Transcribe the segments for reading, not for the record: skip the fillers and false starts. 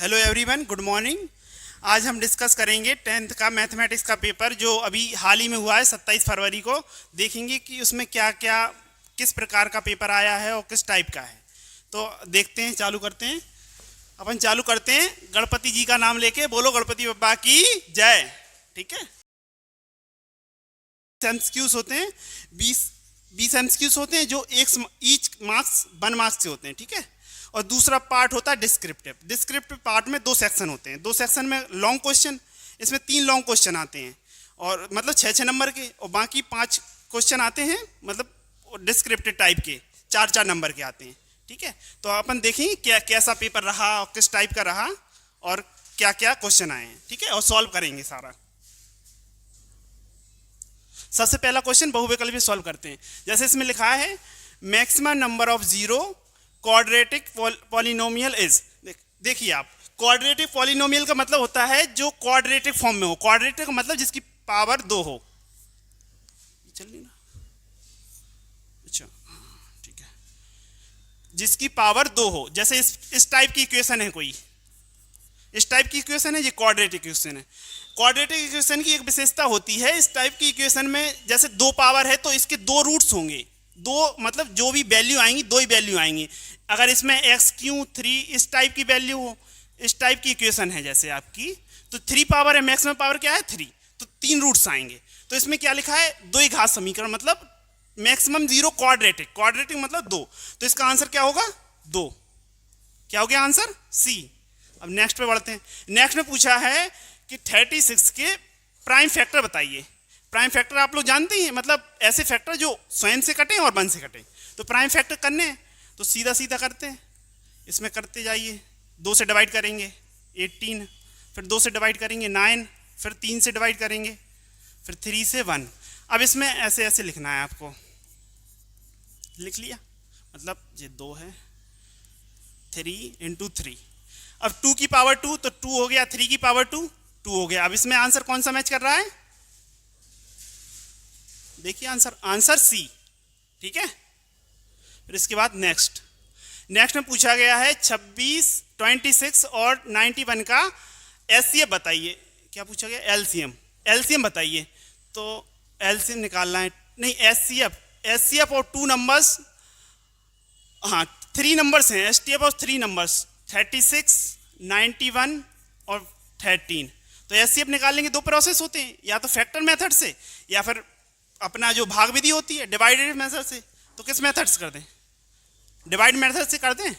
Hello everyone, good morning. आज हम discuss करेंगे 10th का मैथमेटिक्स का पेपर जो अभी हाल ही में हुआ है 27 फरवरी को। देखेंगे कि उसमें क्या क्या किस प्रकार का पेपर आया है और किस टाइप का है। तो देखते हैं, चालू करते हैं। अपन चालू करते हैं गणपति जी का नाम लेके। बोलो गणपति बप्पा की जय। ठीक है। एमसीक्यूज होते हैं 20 एमसीक्यूज होते हैं जो ईच मार्क्स 1 मार्क्स से होते हैं। ठीक है। और दूसरा पार्ट होता है डिस्क्रिप्टिव। डिस्क्रिप्टिव पार्ट में 2 सेक्शन होते हैं। 2 सेक्शन में लॉन्ग क्वेश्चन, इसमें 3 लॉन्ग क्वेश्चन आते हैं और मतलब 6-6 नंबर के, और बाकी 5 क्वेश्चन आते हैं मतलब डिस्क्रिप्टिव टाइप के 4-4 नंबर के आते हैं। ठीक है। तो अपन देखेंगे क्या कैसा पेपर रहा और किस टाइप का रहा और क्या क्या क्वेश्चन आए हैं। ठीक है। और सॉल्व करेंगे सारा। सबसे पहला क्वेश्चन बहुविकल्पी सॉल्व करते हैं। जैसे इसमें लिखा है maximum number of zero quadratic polynomial is. देखिए आप, क्वाड्रेटिक पॉलिनोमियल का मतलब होता है जो क्वाड्रेटिक फॉर्म में हो। क्वाड्रेटिक का मतलब जिसकी पावर 2 हो। चल नहीं ना, अच्छा ठीक है, जिसकी पावर 2 हो। जैसे इस टाइप की इक्वेशन है, कोई इस टाइप की इक्वेशन है, ये क्वाड्रेटिक इक्वेशन है। क्वाड्रेटिक इक्वेशन की एक विशेषता होती है, इस टाइप की इक्वेशन में जैसे 2 पावर है तो इसके 2 रूट्स होंगे। 2 मतलब जो भी वैल्यू आएंगी 2 ही वैल्यू आएंगी। अगर इसमें x³ 3 इस टाइप की वैल्यू हो, इस टाइप की इक्वेशन है जैसे आपकी, तो 3 पावर है, मैक्सिमम पावर क्या है 3, तो 3 रूट्स आएंगे। तो इसमें क्या लिखा है 2 ही घात समीकरण, मतलब मैक्सिमम 0 क्वाड्रेटिक। क्वाड्रेटिक मतलब 2, तो इसका आंसर क्या होगा 2। क्या हो गया आंसर सी। अब नेक्स्ट पे बढ़ते हैं। नेक्स्ट में पूछा है कि 36 के प्राइम फैक्टर बताइए। प्राइम फैक्टर आप लोग जानते ही हैं, मतलब ऐसे फैक्टर जो स्वयं से कटें और 1 से कटें। तो प्राइम फैक्टर करने हैं तो सीधा सीधा करते हैं, इसमें करते जाइए। 2 से डिवाइड करेंगे 18, फिर 2 से डिवाइड करेंगे 9, फिर 3 से डिवाइड करेंगे, फिर 3 से 1। अब इसमें ऐसे ऐसे लिखना है आपको। लिख लिया, मतलब ये 2 है, 3 × 3। अब 2 की पावर 2 तो 2 हो गया, 3 की पावर 2 2 हो गया। अब इसमें आंसर कौन सा मैच कर रहा है, देखिए आंसर सी। ठीक है। फिर इसके बाद नेक्स्ट में पूछा गया है 26, 26 और 91 का एचसीएफ बताइए। क्या पूछा गया, एलसीएम बताइए। तो एलसीएम निकालना है, नहीं एचसीएफ और 2 नंबर्स, हाँ 3 नंबर्स हैं, एचसीएफ और 3 नंबर्स 36, 91 और 13। तो एचसीएफ निकालने के 2 प्रोसेस होते हैं, या तो फैक्टर मेथड से या फिर अपना जो भाग विधि होती है डिवाइडेड मेथड से। तो किस मेथड से कर दें, डिवाइड मेथड से कर दें।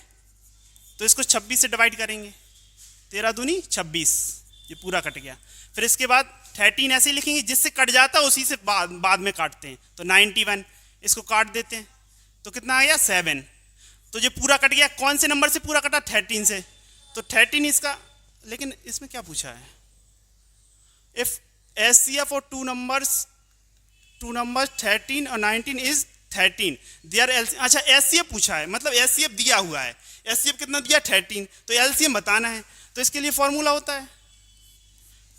तो इसको 26 से डिवाइड करेंगे, 13 दूनी 26, ये पूरा कट गया। फिर इसके बाद 13 ऐसे लिखेंगे, जिससे कट जाता है उसी से बाद में काटते हैं। तो 91 इसको काट देते हैं, तो कितना आ गया 7। तो ये पूरा कट गया, कौन से नंबर से पूरा कटा, 13 से। तो 13 इसका, लेकिन इसमें क्या पूछा है, इफ एचसीएफ और 2 नंबर्स 13 और 19 इज 13 देयर एलसीएम। अच्छा एचसीएफ पूछा है, मतलब एचसीएफ दिया हुआ है, एचसीएफ कितना दिया 13, तो एलसीएम बताना है। तो इसके लिए फॉर्मूला होता है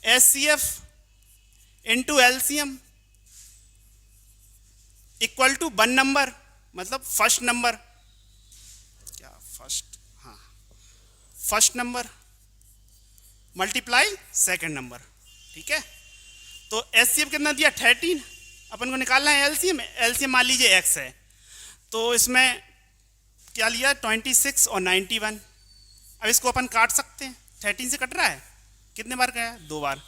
HCF into LCM equal to 1 number, मतलब फर्स्ट नंबर, क्या फर्स्ट, हाँ first number multiply second number. ठीक है। तो एचसीएफ कितना दिया 13, अपन को निकालना है एलसीएम मान लीजिए x है। तो इसमें क्या लिया 26 और 91। अब इसको अपन काट सकते हैं, 13 से कट रहा है, कितने बार गया 2 बार।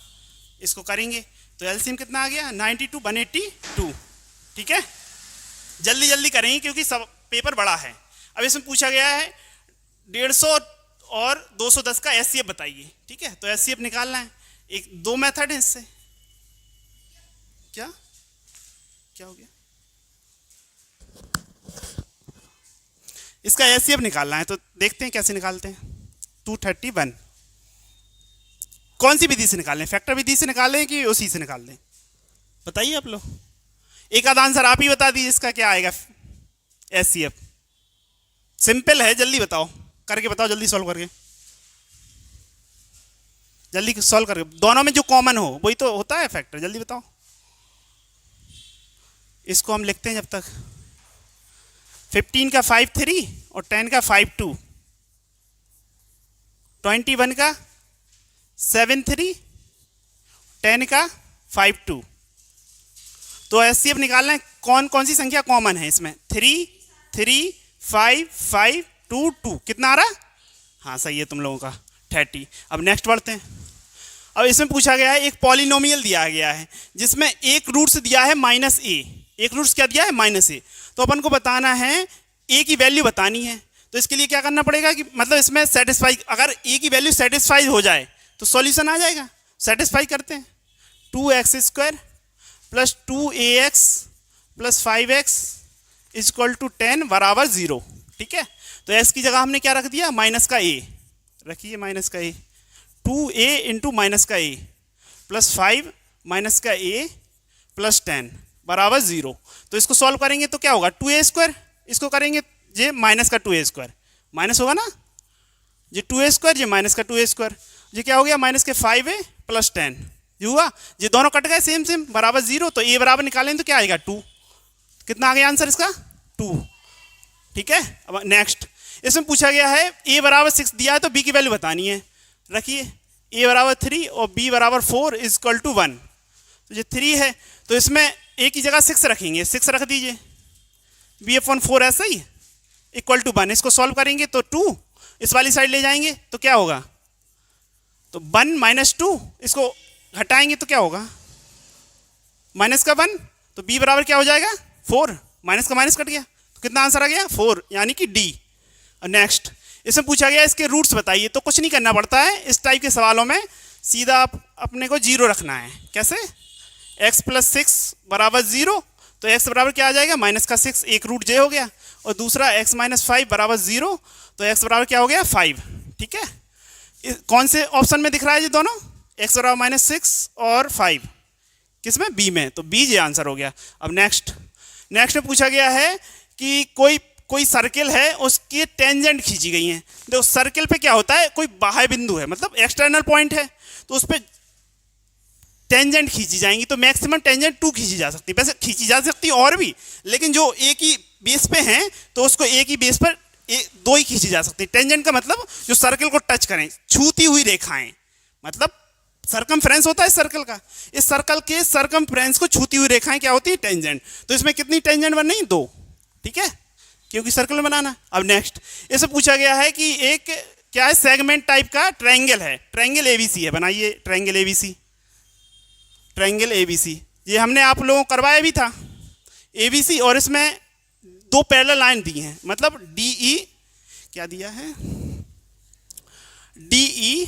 इसको करेंगे तो एलसीएम कितना आ गया 92, 182। ठीक है। जल्दी जल्दी करेंगे क्योंकि सब पेपर बड़ा है। अब इसमें पूछा गया है 150 और 210 का एचसीएफ बताइए। ठीक है। तो एचसीएफ निकालना है, 2 मेथड है इससे। क्या हो गया, इसका एचसीएफ निकालना है। तो देखते हैं कैसे निकालते हैं। 231 कौन सी विधि से निकालें, फैक्टर विधि से निकालें कि उसी से निकाल दें, बताइए आप लोग। एक आधा आंसर आप ही बता दीजिए, इसका क्या आएगा एचसीएफ। सिंपल है, जल्दी बताओ, करके बताओ, जल्दी सॉल्व करके, जल्दी सॉल्व करके। दोनों में जो कॉमन हो वही तो होता है फैक्टर, जल्दी बताओ। इसको हम लिखते हैं जब तक 15 का 5 3 और 10 का 5 2, 21 का 7 3, 10 का 5 2। तो HCF निकालना है, कौन कौन सी संख्या कॉमन है इसमें? 3 3 5 5 2 2। कितना आ रहा? हाँ सही है तुम लोगों का 30। अब नेक्स्ट बढ़ते हैं। अब इसमें पूछा गया है, एक पॉलिनोमियल दिया गया है जिसमें एक रूट्स दिया है -a। एक रूट्स क्या दिया है? -a। तो अपन को बताना है a की वैल्यू बतानी है। तो इसके लिए क्या करना पड़ेगा कि मतलब इसमें सेटिस्फाई, अगर a की वैल्यू सेटिस्फाई हो जाए तो सॉल्यूशन आ जाएगा। सेटिस्फाई करते हैं। 2x² plus 2ax plus 5x equal to 10 बराबर 0। ठीक है, तो x की जगह हमने क्या रख दिया? माइनस का a रखिए, माइनस का a। 2a इंटू माइनस का a प्लस 5 माइनस का a प्लस 10 बराबर 0। तो इसको सॉल्व करेंगे तो क्या होगा? 2a²। इसको करेंगे ये माइनस का 2a², माइनस होगा ना, ये 2a², ये माइनस का 2a², ये क्या हो गया? माइनस के 5a प्लस 10, ये हुआ, ये दोनों कट गए सेम सेम बराबर 0। तो a बराबर निकालें तो क्या आएगा? 2। कितना आ गया आंसर इसका? 2। ठीक है, अब नेक्स्ट इसमें पूछा गया है a बराबर 6 दिया है तो b की वैल्यू बतानी है। रखिए, a बराबर 3 और b बराबर 4 इक्वल टू 1। तो ये 3 है तो इसमें a की जगह 6 रखेंगे, 6 रख दीजिए, b/4 ऐसा ही इक्वल टू 1। इसको सॉल्व करेंगे तो 2 इस वाली साइड ले जाएंगे तो क्या होगा? तो 1 माइनस 2, इसको हटाएंगे तो क्या होगा? माइनस का 1। तो b बराबर क्या हो जाएगा? 4। माइनस का माइनस कट गया तो कितना आंसर आ गया? 4, यानी कि डी। और नेक्स्ट इसमें पूछा गया इसके रूट्स बताइए। तो कुछ नहीं करना पड़ता है इस टाइप के सवालों में, सीधा अपने को 0 रखना है। कैसे? x प्लस 6 बराबर 0, तो x बराबर क्या आ जाएगा? माइनस का 6, एक रूट j हो गया, और दूसरा x माइनस 5 बराबर 0, तो x बराबर क्या हो गया? 5। ठीक है, कौन से ऑप्शन में दिख रहा है ये दोनों? x बराबर -6 और 5, किसमें? b में, तो b ये आंसर हो गया। अब नेक्स्ट में पूछा गया है कि कोई सर्किल है, उसकी टेंजेंट खींची गई है। देखो सर्किल पे क्या होता है, कोई बाह्य बिंदु है, मतलब एक्सटर्नल पॉइंट है, तो उस पर टेंजेंट खींची जाएंगी। तो मैक्सिमम टेंजेंट 2 खींची जा सकती है, वैसे खींची जा सकती है और भी, लेकिन जो ए की बेस पे हैं तो उसको ए की बेस पर 2 ही खींची जा सकती है। टेंजेंट का मतलब जो सर्कल को टच करें, छूती हुई रेखाएं, मतलब सरकमफ्रेंस होता है सर्कल का, इस सर्कल के सरकमफ्रेंस को छूती हुई रेखाएं क्या होती है? टेंजेंट। तो इसमें कितनी टेंजेंट बन रही? 2। ठीक है, क्योंकि सर्कल बनाना। अब नेक्स्ट इससे पूछा गया है कि एक क्या है? सेगमेंट टाइप का ट्रायंगल है, ट्रायंगल एबीसी है। बनाइए ट्रायंगल एबीसी। ट्रायंगल एबीसी ये हमने आप लोगों को करवाया भी था, एबीसी, और इसमें 2 पैरेलल लाइन दी हैं, मतलब डीई क्या दिया है? डीई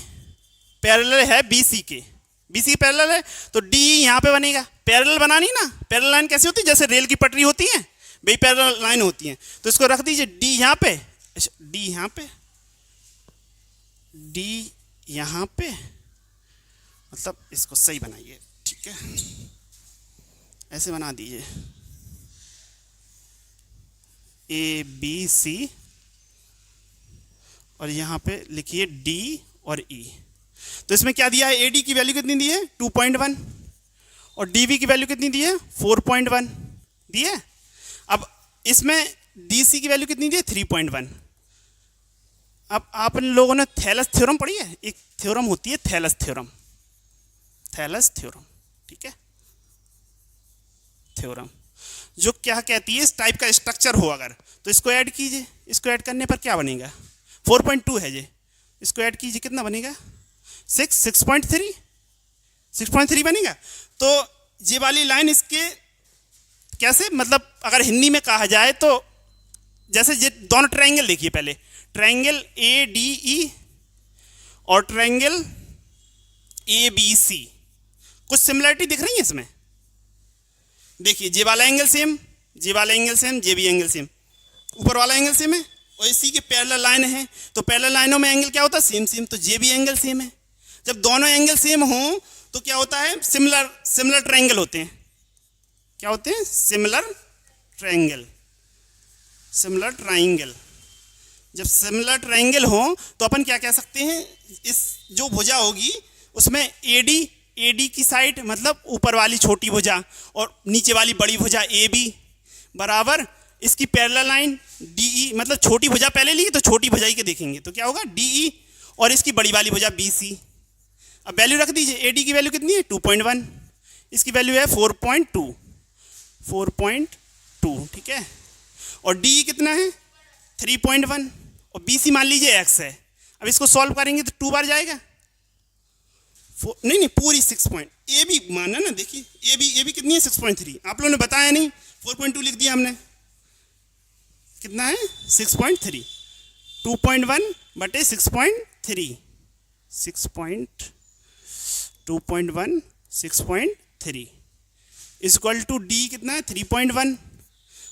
पैरेलल है बीसी के, बीसी पैरेलल है तो डीई यहाँ पे बनेगा। पैरेलल बनानी ना, पैरेलल लाइन कैसी होती है? जैसे रेल की पटरी होती है, वही पैरेलल लाइन होती है। तो इसको रख दीजिए डी यहाँ पे, डी यहाँ पे, डी यहाँ पे, मतलब इसको सही बनाइए। ठीक है, ऐसे बना दीजिए ए बी सी, और यहाँ पे लिखिए डी और ई। तो इसमें क्या दिया है? ए डी की वैल्यू कितनी दी है? 2.1, और डी बी की वैल्यू कितनी दी है? 4.1 दी है। अब इसमें डी सी की वैल्यू कितनी दी है? 3.1। अब आप लोगों ने थैलस थ्योरम पढ़ी है? एक थ्योरम होती है थैलस थ्योरम, थैलस थ्योरम। ठीक है, थ्योरम जो क्या कहती है, इस टाइप का स्ट्रक्चर हो अगर, तो इसको ऐड कीजिए, इसको ऐड करने पर क्या बनेगा? 4.2 है ये, इसको ऐड कीजिए, कितना बनेगा? 6.3 बनेगा। तो ये वाली लाइन इसके कैसे, मतलब अगर हिंदी में कहा जाए तो जैसे ये दोनों ट्रायंगल देखिए, पहले ट्रायंगल ए डी ई और ट्रायंगल ए बी सी, कुछ सिमिलरिटी दिख रही है इसमें। देखिए ये वाला एंगल सेम, ये वाला एंगल सेम, ये भी एंगल सेम, ऊपर वाला एंगल सेम है, और इसी के पैरेलल लाइन है। तो पैरेलल लाइनों में एंगल क्या होता है? Same same. तो ये भी एंगल सेम है। जब दोनों एंगल सेम हो तो क्या होता है? सिमिलर ट्रायंगल होते हैं। क्या होते हैं? Similar triangle, similar triangle. जब सिमिलर ट्रायंगल हो तो अपन क्या कह सकते हैं? इस जो भुजा होगी उसमें एडी की साइड, मतलब ऊपर वाली छोटी भुजा, और नीचे वाली बड़ी भुजा ए बी बराबर इसकी पैरेलल लाइन डीई, मतलब छोटी भुजा पहले ली तो छोटी भुजाई के देखेंगे तो क्या होगा? डीई, और इसकी बड़ी वाली भुजा BC। अब वैल्यू रख दीजिए, AD की वैल्यू कितनी है 2.1, इसकी वैल्यू है 4.2, ठीक है, और DE कितना है 3.1 और BC मान लीजिए x है। अब इसको सॉल्व करेंगे तो 2 बार जाएगा, नहीं पूरी 6 पॉइंट, ए भी माना ना, देखिए ए भी कितनी है 6.3, आप लोगों ने बताया नहीं, 4.2 लिख दिया हमने, कितना है 6.3, 2.1 बटे 6.3, 2.1 6.3 इक्वल टू डी कितना है 3.1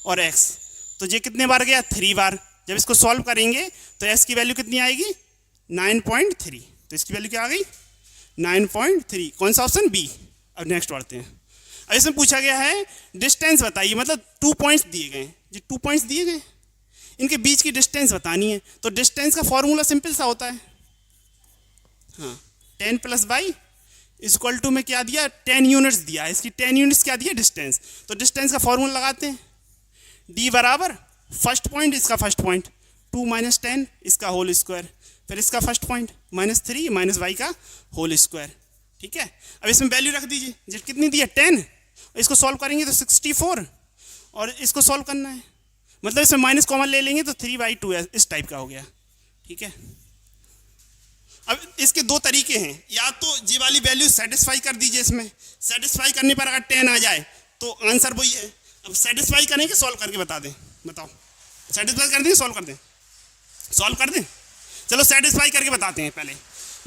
और x, तो ये कितने बार गया 3 बार। जब इसको सॉल्व करेंगे तो s की वैल्यू कितनी आएगी 9.3, तो इसकी वैल्यू क्या आ गई 9.3, कौन सा ऑप्शन बी। अब नेक्स्ट बढ़ते हैं। अब इसमें पूछा गया है डिस्टेंस बताइए, मतलब 2 पॉइंट्स दिए गए, जो 2 पॉइंट्स दिए गए इनके बीच की डिस्टेंस बतानी है। तो डिस्टेंस का फॉर्मूला सिंपल सा होता है, हाँ 10 + y इक्वल टू में क्या दिया 10 यूनिट्स दिया, इसकी 10 यूनिट्स क्या दिया डिस्टेंस। तो डिस्टेंस का फॉर्मूला लगाते हैं, d बराबर फर्स्ट पॉइंट इसका फर्स्ट पॉइंट 2 - 10 इसका होल स्क्वायर, फिर इसका फर्स्ट पॉइंट -3 - y का होल स्क्वायर, ठीक है। अब इसमें वैल्यू रख दीजिए, जो कितनी दी है 10, इसको सॉल्व करेंगे तो 64 और इसको सॉल्व करना है, मतलब इसमें माइनस कॉमन ले लेंगे तो 3/2 इस टाइप का हो गया, ठीक है। अब इसके दो तरीके हैं, या तो ये वाली वैल्यू सेटिस्फाई कर दीजिए, इसमें सेटिस्फाई करने पर अगर 10 आ जाए तो आंसर वही है। अब सेटिस्फाई करेंगे सॉल्व करके बता दें, बताओ सेटिस्फाई कर दें सॉल्व कर दें, सॉल्व कर दें, चलो सेटिस्फाई करके बताते हैं। पहले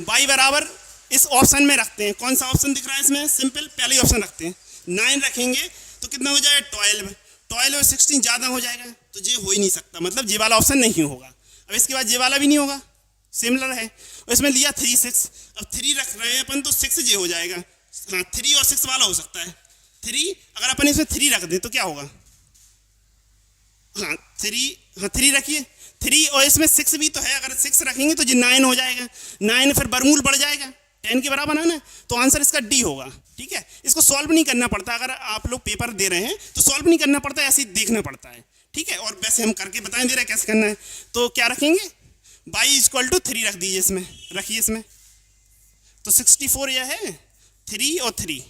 y बराबर इस ऑप्शन में रखते हैं, कौन सा ऑप्शन दिख रहा है इसमें, सिंपल पहले ही ऑप्शन रखते हैं, 9 रखेंगे तो कितना हो जाएगा 12 और 16 ज़्यादा हो जाएगा, तो ये हो ही नहीं सकता, मतलब ये वाला ऑप्शन नहीं होगा। अब इसके बाद ये वाला भी नहीं होगा, सिमिलर है, और इसमें लिया 3 6, अब 3 रख रहे हैं अपन तो 6 ये हो जाएगा, हाँ 3 और 6 वाला हो सकता है। 3 अगर अपन इसमें 3 रख दें तो क्या होगा, हाँ 3 रखिए, 3 और इसमें 6 भी तो है, अगर 6 रखेंगे तो ये 9 हो जाएगा, 9 फिर बरमूल बढ़ जाएगा 10 के बराबर है ना, तो आंसर इसका डी होगा, ठीक है। इसको सॉल्व नहीं करना पड़ता, अगर आप लोग पेपर दे रहे हैं तो सॉल्व नहीं करना पड़ता, ऐसे ही देखना पड़ता है, ठीक है। और वैसे हम करके बता दे रहे हैं कैसे करना है, तो क्या रखेंगे y इक्वल टू 3 रख दीजिए, इसमें रखिए, इसमें तो 64 यह है 3 और 3,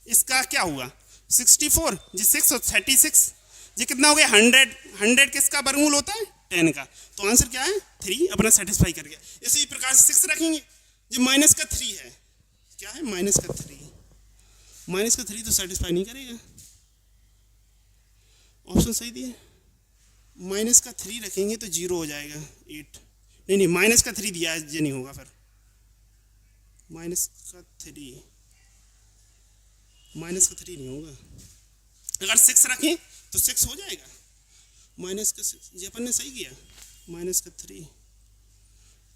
इसका क्या हुआ 64 जी 6 और 36, ये कितना हो गया 100 किसका वर्गमूल होता है 10 का, तो आंसर क्या है 3 अपना सेटिस्फाई कर गया। इसी प्रकार से 6 रखेंगे, जो माइनस का 3 है, क्या है माइनस का 3 तो सेटिस्फाई नहीं करेगा, ऑप्शन सही दिए, माइनस का 3 रखेंगे तो 0 हो जाएगा 8, नहीं माइनस का 3 दिया है, ये नहीं होगा, फिर माइनस का 3 नहीं होगा। अगर 6 रखें तो 6 हो जाएगा, माइनस का 6 ये अपन ने सही किया, माइनस का 3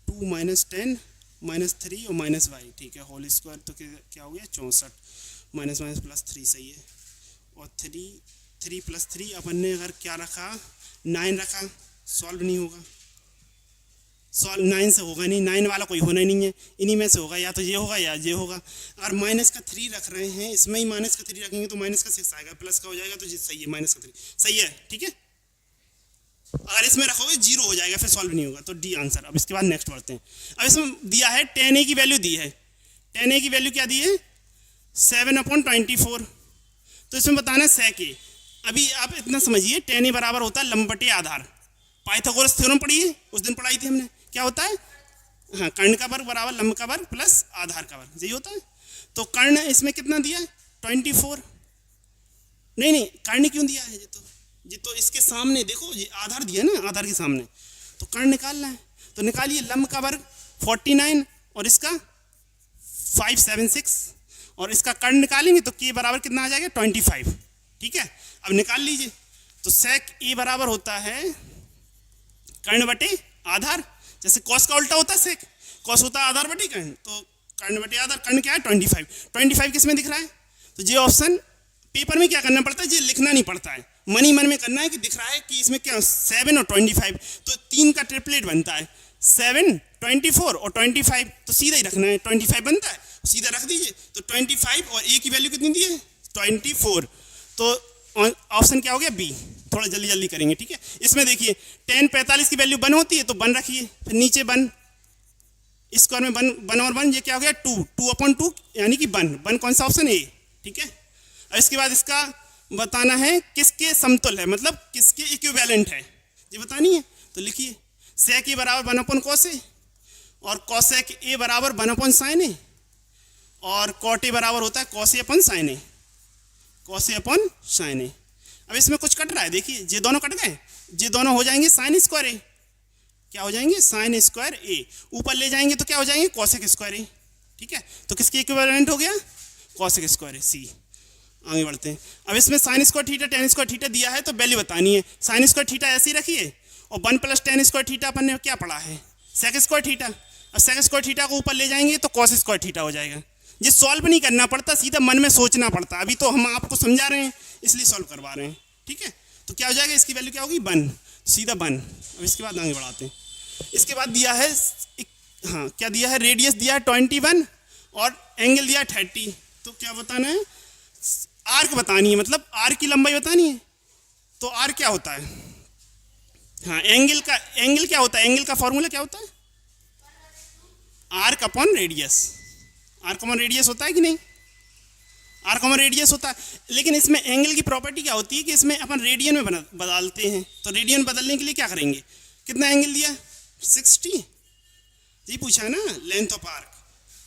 2 - 10 -3 और -y, ठीक है, होल स्क्वायर, तो क्या हो गया 64, माइनस प्लस 3 सही है, और 3 + 3 अपन ने अगर क्या रखा 9 रखा, सॉल्व नहीं होगा, सॉल्व 9 से होगा नहीं, 9 वाला कोई होना ही नहीं है, इन्हीं में से होगा, या तो ये होगा या ये होगा। अगर माइनस का 3 रख रहे हैं, इसमें ही माइनस का 3 रखेंगे तो माइनस का 6 आएगा, प्लस का हो जाएगा, तो ये सही है, माइनस का 3 सही है, ठीक है। अगर इसमें रखोगे 0 हो जाएगा, फिर सॉल्व नहीं होगा, तो डी आंसर। अब इसके बाद नेक्स्ट बढ़ते हैं। अब इसमें दिया है 10a की वैल्यू दी है, 10a की वैल्यू क्या दी है 7/24, तो इसमें बताना sec a। अभी आप इतना समझिए 10a बराबर होता है लंब बटे आधार, पाइथागोरस थ्योरम पढ़िए, उस दिन पढ़ाई थी हमने, क्या होता है, हाँ कर्ण का वर्ग बराबर लंब का वर्ग प्लस आधार का वर्ग, यही होता है। तो कर्ण इसमें कितना दिया 24, नहीं कर्ण क्यों दिया है, ये तो इसके सामने देखो, ये आधार दिया ना, आधार के सामने, तो कर्ण निकालना है, तो निकालिए लंब का वर्ग 49 और इसका 576, और इसका कर्ण निकालेंगे तो k बराबर कितना आ जाएगा 25, ठीक है। अब निकाल लीजिए, तो sec a बराबर होता है कर्ण बटे आधार, जैसे cos का उल्टा होता है sec, cos होता है आधार बटे कर्ण, तो कर्ण बटे आधार, कर्ण क्या है 25 किस में दिख रहा है, तो ये ऑप्शन पेपर में क्या करना पड़ता है, ये लिखना नहीं पड़ता है, मन ही मन में करना है कि दिख रहा है कि इसमें क्या 7 और 25, तो 3 का ट्रिपलेट बनता है, 7 24 और 25, तो सीधा ही रखना है, 25 बनता है, सीधा रख दीजिए। तो 25 और a की वैल्यू कितनी दी है 24, तो ऑप्शन क्या हो गया बी। थोड़ा जल्दी करेंगे, ठीक है। इसमें देखिए 10 45 की वैल्यू 1 होती है, तो 1 रखिए, फिर नीचे 1 स्क्वायर में वन, वन और वन, ये क्या हो गया 2, 2/2 यानी कि वन कौन सा ऑप्शन है, ठीक है। अब इसके बाद इसका बताना है किसके समतुल्य है, मतलब किसके इक्विवेलेंट है, ये बतानी है। तो लिखिए सेक ए बराबर 1/cos कॉस ए, और कॉसेक ए बराबर 1/sin साइन ए, और कॉट ए बराबर होता है cos A upon sign A, cos A upon sign ए। अब इसमें कुछ कट रहा है, देखिए ये दोनों कट गए, ये दोनों हो जाएंगे साइन स्क्वायर ए, क्या हो जाएंगे साइन स्क्वायर ए, ऊपर ले जाएंगे तो क्या हो जाएंगे कॉसेक स्क्वायर ए, ठीक है। तो किसके इक्विवेलेंट हो गया कॉसेक स्क्वायर ए, सी। आगे बढ़ते हैं। अब इसमें sine square theta tan square theta दिया है तो वैल्यू बतानी है। साइन स्क्वायर थीटा ऐसे ही रखिए, और 1 + tan स्क्वायर थीटा अपन ने क्या पढ़ा है सेक स्क्वायर थीटा। अब सेक स्क्वायर थीटा को ऊपर ले जाएंगे तो कॉस स्क्वायर थीटा हो जाएगा। ये सॉल्व नहीं करना पड़ता, सीधा मन में सोचना पड़ता। अभी तो हम आपको समझा रहे हैं इसलिए सॉल्व करवा रहे हैं, ठीक है। तो क्या हो जाएगा, इसकी वैल्यू क्या होगी 1, सीधा 1। अब इसके बाद आगे बढ़ाते हैं। इसके बाद दिया है हाँ क्या दिया है, रेडियस दिया है 21 और एंगल दिया है 30। तो क्या बताना है, आर्क बतानी है, मतलब आर्क की लंबाई बतानी है। तो आर्क क्या होता है, हाँ एंगल क्या होता है, एंगल का फॉर्मूला क्या होता है arc upon radius. Arc upon radius होता है कि नहीं, आर्क अपॉन रेडियस होता है। लेकिन इसमें एंगल की प्रॉपर्टी क्या होती है कि इसमें अपन रेडियन में बदलते हैं। तो रेडियन बदलने के लिए क्या करेंगे, कितना एंगल दिया 60, जी पूछा है ना लेंथ ऑफ आर्क।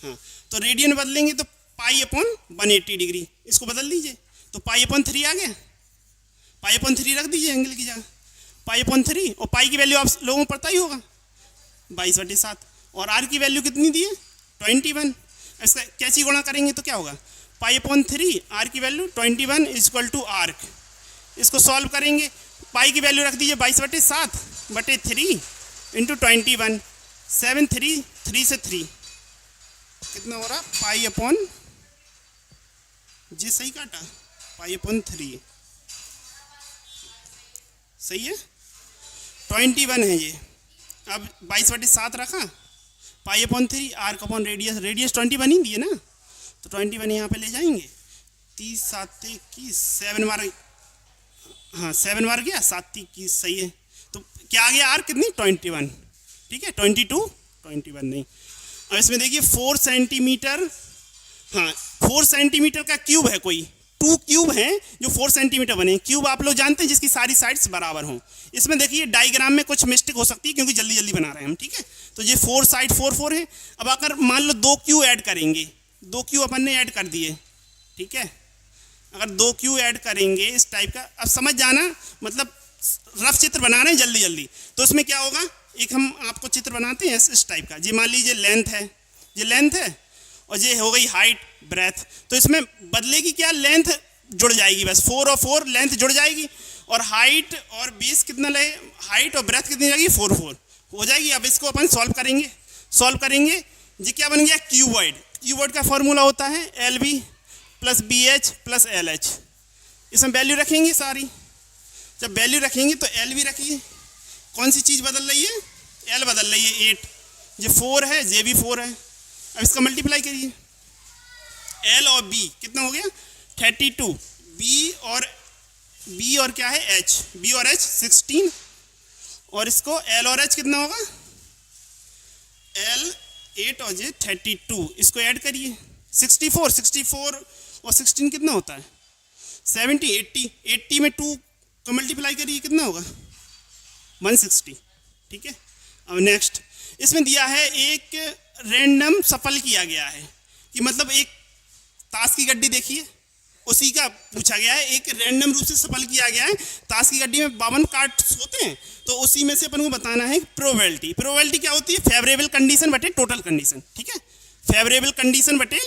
हाँ तो रेडियन बदलेंगे तो π/180 डिग्री, इसको बदल दीजिए तो π/3 आ गया, π/3 रख दीजिए एंगल की जगह, π/3। और पाई की वैल्यू आप लोगों को पता ही होगा 22/7, और आर की वैल्यू कितनी दी है 21। इसका कैसी गुणा करेंगे तो क्या होगा π/3, आर की वैल्यू 21 = आर्क। इसको सॉल्व करेंगे, पाई की वैल्यू रख दीजिए 22/7/3 × 21, 7 3 से 3 कितना हो रहा π/, जी सही काटा π/3, सही है 21 है ये। अब 22/7 रखा, π/3 आर्क अपॉन रेडियस, रेडियस 21 ही दिए ना, तो 21 यहाँ पे ले जाएंगे, 30 7 21, 7 बार, हाँ 7 बार गया, 7 21 सही है। तो क्या आ गया आर्क कितनी 21, ठीक है 22 21 नहीं। अब इसमें देखिए 4 सेंटीमीटर, हाँ 4 सेंटीमीटर का क्यूब है, कोई 2 क्यूब हैं जो 4 सेंटीमीटर बने। क्यूब आप लोग जानते हैं जिसकी सारी साइड्स बराबर हों। इसमें देखिए डायग्राम में कुछ मिस्टेक हो सकती है क्योंकि जल्दी जल्दी बना रहे हैं हम, ठीक है। तो ये 4 साइड 4 है। अब अगर मान लो 2 क्यू ऐड करेंगे, 2 क्यू अपन ने ऐड कर दिए, ठीक है। अगर 2 क्यू ऐड करेंगे इस टाइप का, अब समझ जाना, मतलब रफ चित्र बना रहे हैं जल्दी जल्दी। तो इसमें क्या होगा, एक हम आपको चित्र बनाते हैं इस टाइप का। जी मान लीजिए लेंथ है, ये लेंथ है और ये हो गई हाइट ब्रेथ। तो इसमें बदलेगी क्या, लेंथ जुड़ जाएगी, बस 4 और 4 लेंथ जुड़ जाएगी, और हाइट और बेस कितना लगे, हाइट और ब्रेथ कितनी लगेगी 4 हो जाएगी। अब इसको अपन सॉल्व करेंगे। ये क्या बन गया क्यूबॉइड। क्यूबॉइड का फॉर्मूला होता है LB + BH + LH। इसमें वैल्यू रखेंगे सारी, जब वैल्यू रखेंगे तो LB रखिए, कौन सी चीज़ बदल रही है, L बदल रही है 8, ये 4 है, ये भी 4 है। अब इसका मल्टीप्लाई करिए, L और B कितना हो गया 32, B और क्या है H, B और H 16, और इसको L और H कितना होगा, L 8 और ये 32, इसको ऐड करिए 64 और 16 कितना होता है 70, 80 में 2 को मल्टीप्लाई करिए कितना होगा 160, ठीक है। अब नेक्स्ट इसमें दिया है एक रैंडम सफल किया गया है, कि मतलब एक ताश की गड्डी देखिए, उसी का पूछा गया है, एक रैंडम रूप से सफल किया गया है। ताश की गड्डी में 52 कार्ड्स होते हैं, तो उसी में से अपन को बताना है प्रोबेबिलिटी क्या होती है, फेवरेबल कंडीशन बटे टोटल कंडीशन, ठीक है। फेवरेबल कंडीशन बटे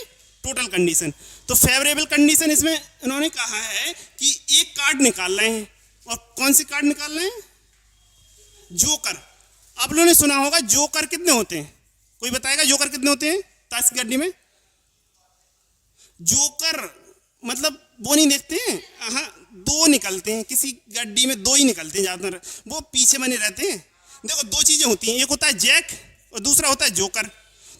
टोटल कंडीशन। तो फेवरेबल कंडीशन इसमें इन्होंने कहा है कि एक कार्ड निकाल रहे हैं, और कौन सी कार्ड निकाल रहे हैं, जोकर। आप लोगों ने सुना होगा जोकर कितने होते हैं, कोई बताएगा जोकर कितने होते हैं ताश की गड्डी में। जोकर मतलब वो नहीं देखते हैं, हाँ 2 निकलते हैं, किसी गड्डी में 2 ही निकलते हैं ज़्यादातर, वो पीछे बने रहते हैं। देखो 2 चीज़ें होती हैं, एक होता है जैक और दूसरा होता है जोकर।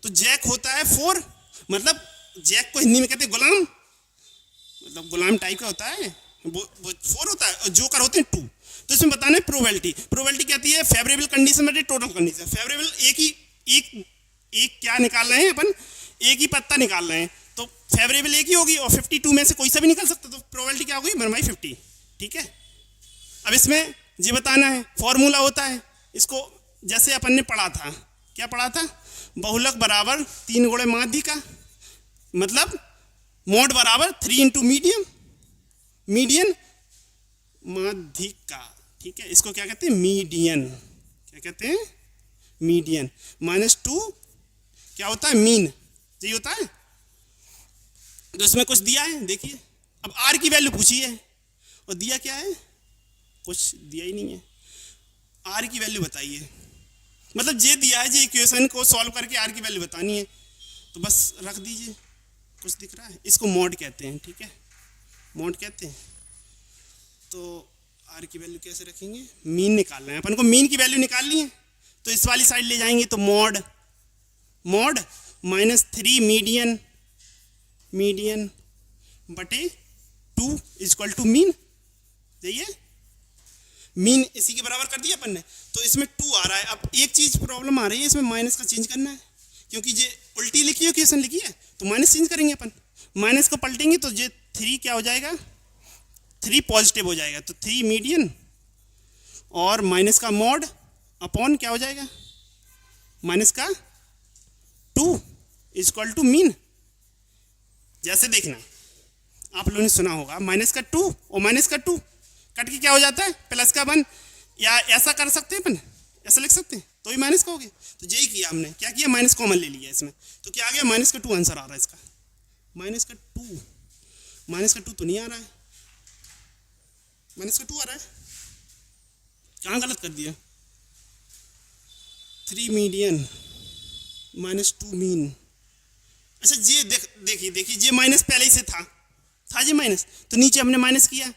तो जैक होता है 4, मतलब जैक को हिंदी में कहते हैं गुलाम, मतलब गुलाम टाइप का होता है, वो 4 होता है, और जोकर होते हैं 2। तो इसमें बताना है प्रोबेबिलिटी क्या आती है, फेवरेबल कंडीशन बटे टोटल कंडीशन। फेवरेबल एक एक क्या निकाल रहे हैं अपन, एक ही पत्ता निकाल रहे हैं, तो फेवरेबल एक ही होगी और 52 में से कोई सा भी निकल सकता, तो प्रोबेबिलिटी क्या होगी 1/50। ठीक है, अब इसमें ये बताना है, फॉर्मूला होता है इसको, जैसे अपन ने पढ़ा था, क्या पढ़ा था, बहुलक बराबर 3 गुणे माध्य का, मतलब मोड बराबर 3 इंटू मीडियम, मीडियन माध्य का। ठीक है, इसको क्या कहते हैं, मीडियन, क्या कहते हैं, मीडियन, -2 क्या होता है, मीन, यही होता है। तो इसमें कुछ दिया है, देखिए, अब आर की वैल्यू पूछी है और दिया क्या है, कुछ दिया ही नहीं है, आर की वैल्यू बताइए, मतलब ये दिया है, ये इक्वेशन को सॉल्व करके आर की वैल्यू बतानी है, तो बस रख दीजिए, कुछ दिख रहा है, इसको मोड कहते हैं। ठीक है, मोड कहते हैं। तो आर की वैल्यू कैसे रखेंगे, मीन निकालना है अपन को, मीन की वैल्यू निकालनी है, तो इस वाली साइड ले जाएंगे, तो मोड -3 मीडियन, मीडियन बटे 2 इक्वल टू मीन, सही है, मीन इसी के बराबर कर दिया अपन ने, तो इसमें 2 आ रहा है। अब एक चीज प्रॉब्लम आ रही है, इसमें माइनस का चेंज करना है, क्योंकि ये उल्टी लिखी है, इक्वेशन लिखी है, तो माइनस चेंज करेंगे अपन, माइनस को पलटेंगे तो ये 3 क्या हो जाएगा, 3 पॉजिटिव हो जाएगा, तो 3 मीडियन और माइनस का मोड अपॉन क्या हो जाएगा, माइनस का 2 इक्वल टू मीन। जैसे देखना, आप लोगों ने सुना होगा, माइनस का 2 और माइनस का 2 कट के क्या हो जाता है, प्लस का 1, या ऐसा कर सकते हैं अपन, ऐसा लिख सकते हैं, तो ही माइनस का हो गया, तो यही किया हमने, क्या किया, माइनस कॉमन ले लिया इसमें, तो क्या आ गया, माइनस का 2 आंसर आ रहा है इसका, माइनस का 2, माइनस का 2 तो नहीं आ रहा है, माइनस का 2 आ रहा है, कहाँ गलत कर दिया, 3 मीडियन -2 मीन। अच्छा ये देखिए ये माइनस पहले ही से था ये माइनस, तो नीचे हमने माइनस किया,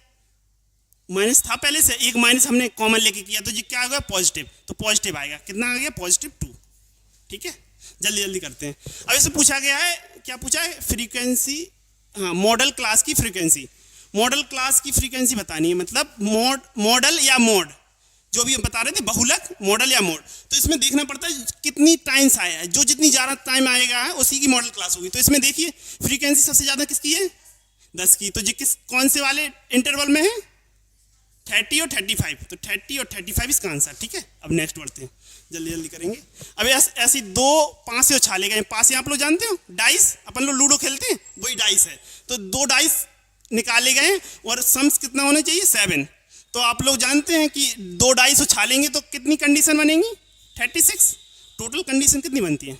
माइनस था पहले से, एक माइनस हमने कॉमन लेके किया, तो ये क्या होगा, पॉजिटिव, तो पॉजिटिव आएगा, कितना आ गया, +2। ठीक है, जल्दी जल्दी करते हैं। अब इससे पूछा गया है, क्या पूछा है, फ्रीक्वेंसी, हाँ, मॉडल क्लास की फ्रीक्वेंसी, मॉडल क्लास की फ्रीक्वेंसी बतानी है, मतलब मॉडल या मोड, जो भी हम बता रहे थे, बहुलक, मॉडल या मोड, तो इसमें देखना पड़ता है कितनी टाइम्स आया है, जो जितनी ज़्यादा टाइम आएगा उसी की मॉडल क्लास होगी। तो इसमें देखिए फ्रीक्वेंसी सबसे ज़्यादा किसकी है, 10 की, तो ये कौन से वाले इंटरवल में है, 30 और 35, तो 30 और 35 इसका आंसर। ठीक है, अब नेक्स्ट बढ़ते हैं, जल्दी जल्दी करेंगे। अब ऐसी 2 पासे उछाले गए, पासे आप लोग जानते हो, डाइस, अपन लोग लूडो खेलते हैं, वही डाइस है, तो 2 डाइस निकाले गए और सम्स कितना होना चाहिए, 7। तो आप लोग जानते हैं कि 2 डाइस उछालेंगे तो कितनी कंडीशन बनेंगी, 36। टोटल कंडीशन कितनी बनती है,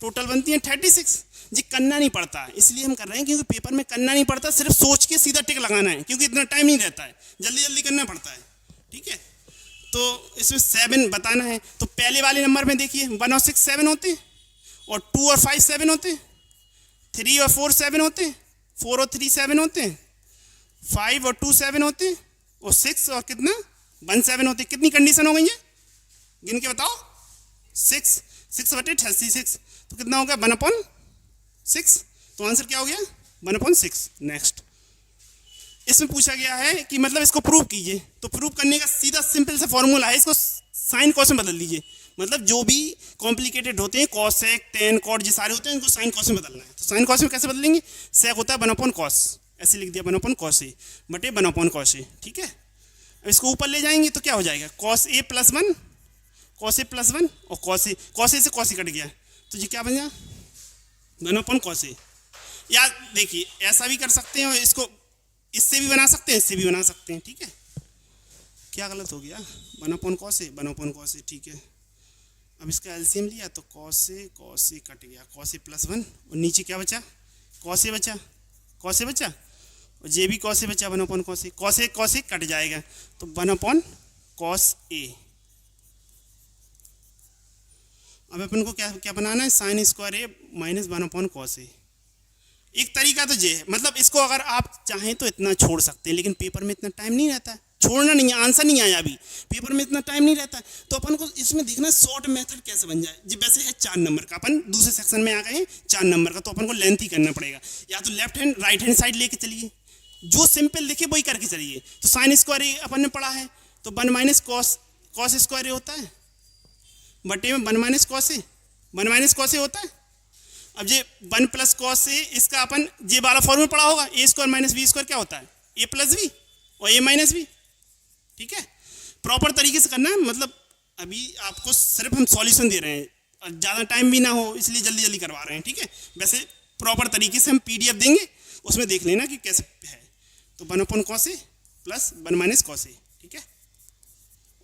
टोटल बनती है 36। जी करना नहीं पड़ता, इसलिए हम कर रहे हैं क्योंकि पेपर में करना नहीं पड़ता, सिर्फ सोच के सीधा टिक लगाना है, क्योंकि इतना टाइम नहीं रहता है, जल्दी जल्दी करना पड़ता है। ठीक है, तो इसमें 7 बताना है, तो पहले वाले नंबर में देखिए 1 और 6 7 होते, और 2 और 5 7 होते, 3 और 4 7 होते, 4 और 3 7 होते, 5 और 2 7 होते, और 6 और कितना 1 7 होते। कितनी कंडीशन हो गई है, गिन के बताओ, 6 बटे 36, तो कितना हो गया 1/6, तो आंसर क्या हो गया 1/6। नेक्स्ट, इसमें पूछा गया है कि मतलब इसको प्रूव कीजिए, तो प्रूव करने का सीधा सिंपल सा फॉर्मूला है, इसको साइन कॉस में बदल दीजिए, मतलब जो भी कॉम्प्लिकेटेड होते हैं, कॉसेक, टेन, कॉट, ये सारे होते हैं, इनको साइन कॉस में बदलना है। तो साइन कॉस में कैसे बदलेंगे, सेक होता है 1/cos, ऐसे लिख दिया 1/cos A बटे 1/cos A। ठीक है, अब इसको ऊपर ले जाएंगे तो क्या हो जाएगा, cos A + 1, cos A + 1, और cos A से cos A कट गया, तो ये क्या बन गया 1/cos A। या देखिए ऐसा भी कर सकते हैं, इसको इससे भी बना सकते हैं, इससे भी बना सकते हैं। ठीक है, क्या गलत हो गया, 1/cos A 1/cos A। ठीक है, अब इसका एलसीएम लिया तो cos A कट गया, cos A + 1, और नीचे क्या बचा, cos A बचा, और ये भी cos A बचा 1/cos A, cos A cut जाएगा, तो 1/cos A। अब अपन को क्या बनाना है, sin² A - 1/cos A। एक तरीका तो ये है, मतलब इसको अगर आप चाहें तो इतना छोड़ सकते हैं, लेकिन पेपर में इतना टाइम नहीं रहता है, छोड़ना नहीं है, आंसर नहीं आया अभी, पेपर में इतना टाइम नहीं रहता है, तो अपन को इसमें देखना शॉर्ट मेथड कैसे बन जाए। जी वैसे है 4 नंबर का, अपन दूसरे सेक्शन में आ गए हैं 4 नंबर का, तो अपन को लेंथ ही करना पड़ेगा, या तो left hand right hand side लेके चलिए, जो सिंपल दिखे वही करके चलिए। तो sin² A अपन ने पढ़ा है, तो 1 - cos² A होता है, बटे में 1 - cos A, 1 minus cos A होता है। अब ये 1 प्लस कॉस ए, इसका अपन ये वाला फॉर्मूला पढ़ा होगा, ए स्क्वायर माइनस बी स्क्वायर क्या होता है, ए प्लस बी और ए माइनस बी। ठीक है, प्रॉपर तरीके से करना है, मतलब अभी आपको सिर्फ हम सॉल्यूशन दे रहे हैं, ज़्यादा टाइम भी ना हो इसलिए जल्दी जल्दी करवा रहे हैं। ठीक है, वैसे प्रॉपर तरीके से हम पीडीएफ देंगे, उसमें देख लेना कि कैसे है। तो 1 upon cos A plus 1 minus cos A. ठीक है,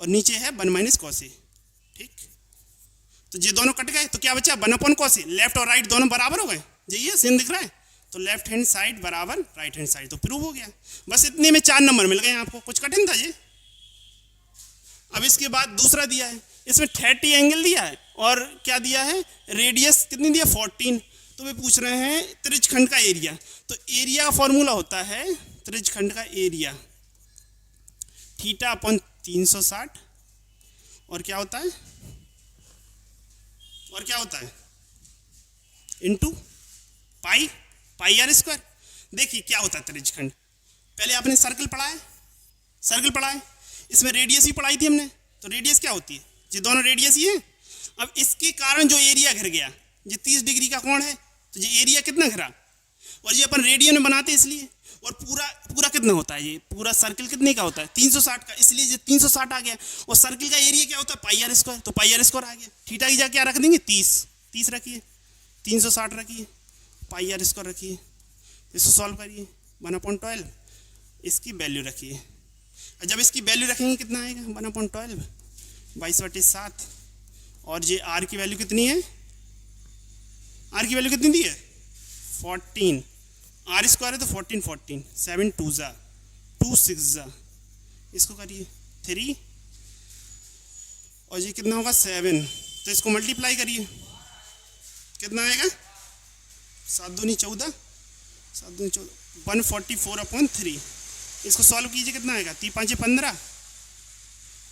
और नीचे है 1 माइनस कॉस ए। ठीक, तो ये दोनों कट गए तो क्या बचा, 1 अपॉन कॉस ए। लेफ्ट और राइट दोनों बराबर हो गए, ये सेम दिख रहा है, तो लेफ्ट हैंड साइड बराबर राइट हैंड साइड, तो प्रूव हो गया। बस इतने में 4 नंबर मिल गए आपको, कुछ कठिन था ये। अब इसके बाद दूसरा दिया है, इसमें 30 एंगल दिया है और क्या दिया है, रेडियस कितनी दिया 14। तो वे पूछ रहे हैं त्रिज्यखंड का एरिया। तो एरिया का फॉर्मूला होता है त्रिज्यखंड का एरिया थीटा अपॉन 360, और क्या होता है, इनटू पाई आर स्क्वायर। देखिए क्या होता है त्रिज्यखंड, पहले आपने सर्कल पढ़ा है, इसमें रेडियस ही पढ़ाई थी हमने। तो रेडियस क्या होती है, ये दोनों रेडियस ही है। अब इसके कारण जो एरिया घिर गया, ये 30 डिग्री का कोण है, तो ये एरिया कितना घिरा, और ये अपन रेडियन में बनाते इसलिए। और पूरा कितना होता है, ये पूरा सर्कल कितने का होता है 360 का, इसलिए ये 360 आ गया। और सर्कल का एरिया क्या होता है पाई आर स्क्वायर, तो पाई आर स्क्वायर आ गया। थीटा की जगह क्या रख देंगे 30 रखिए, 360 रखिए, पाई आर स्क्वायर रखिए, इसको सॉल्व करिए 1/12 इसकी वैल्यू रखिए। और जब इसकी वैल्यू रखेंगे कितना आएगा 1/12 22/7, और ये आर की वैल्यू कितनी है, आर की वैल्यू कितनी दी है 14, आर स्क्वायर है तो 14 7 2 जा 2 6 जा, इसको करिए 3, और ये कितना होगा 7, तो इसको मल्टीप्लाई करिए, कितना आएगा 7 दूनी 14 144/3। इसको सॉल्व कीजिए, कितना आएगा 3 5 15,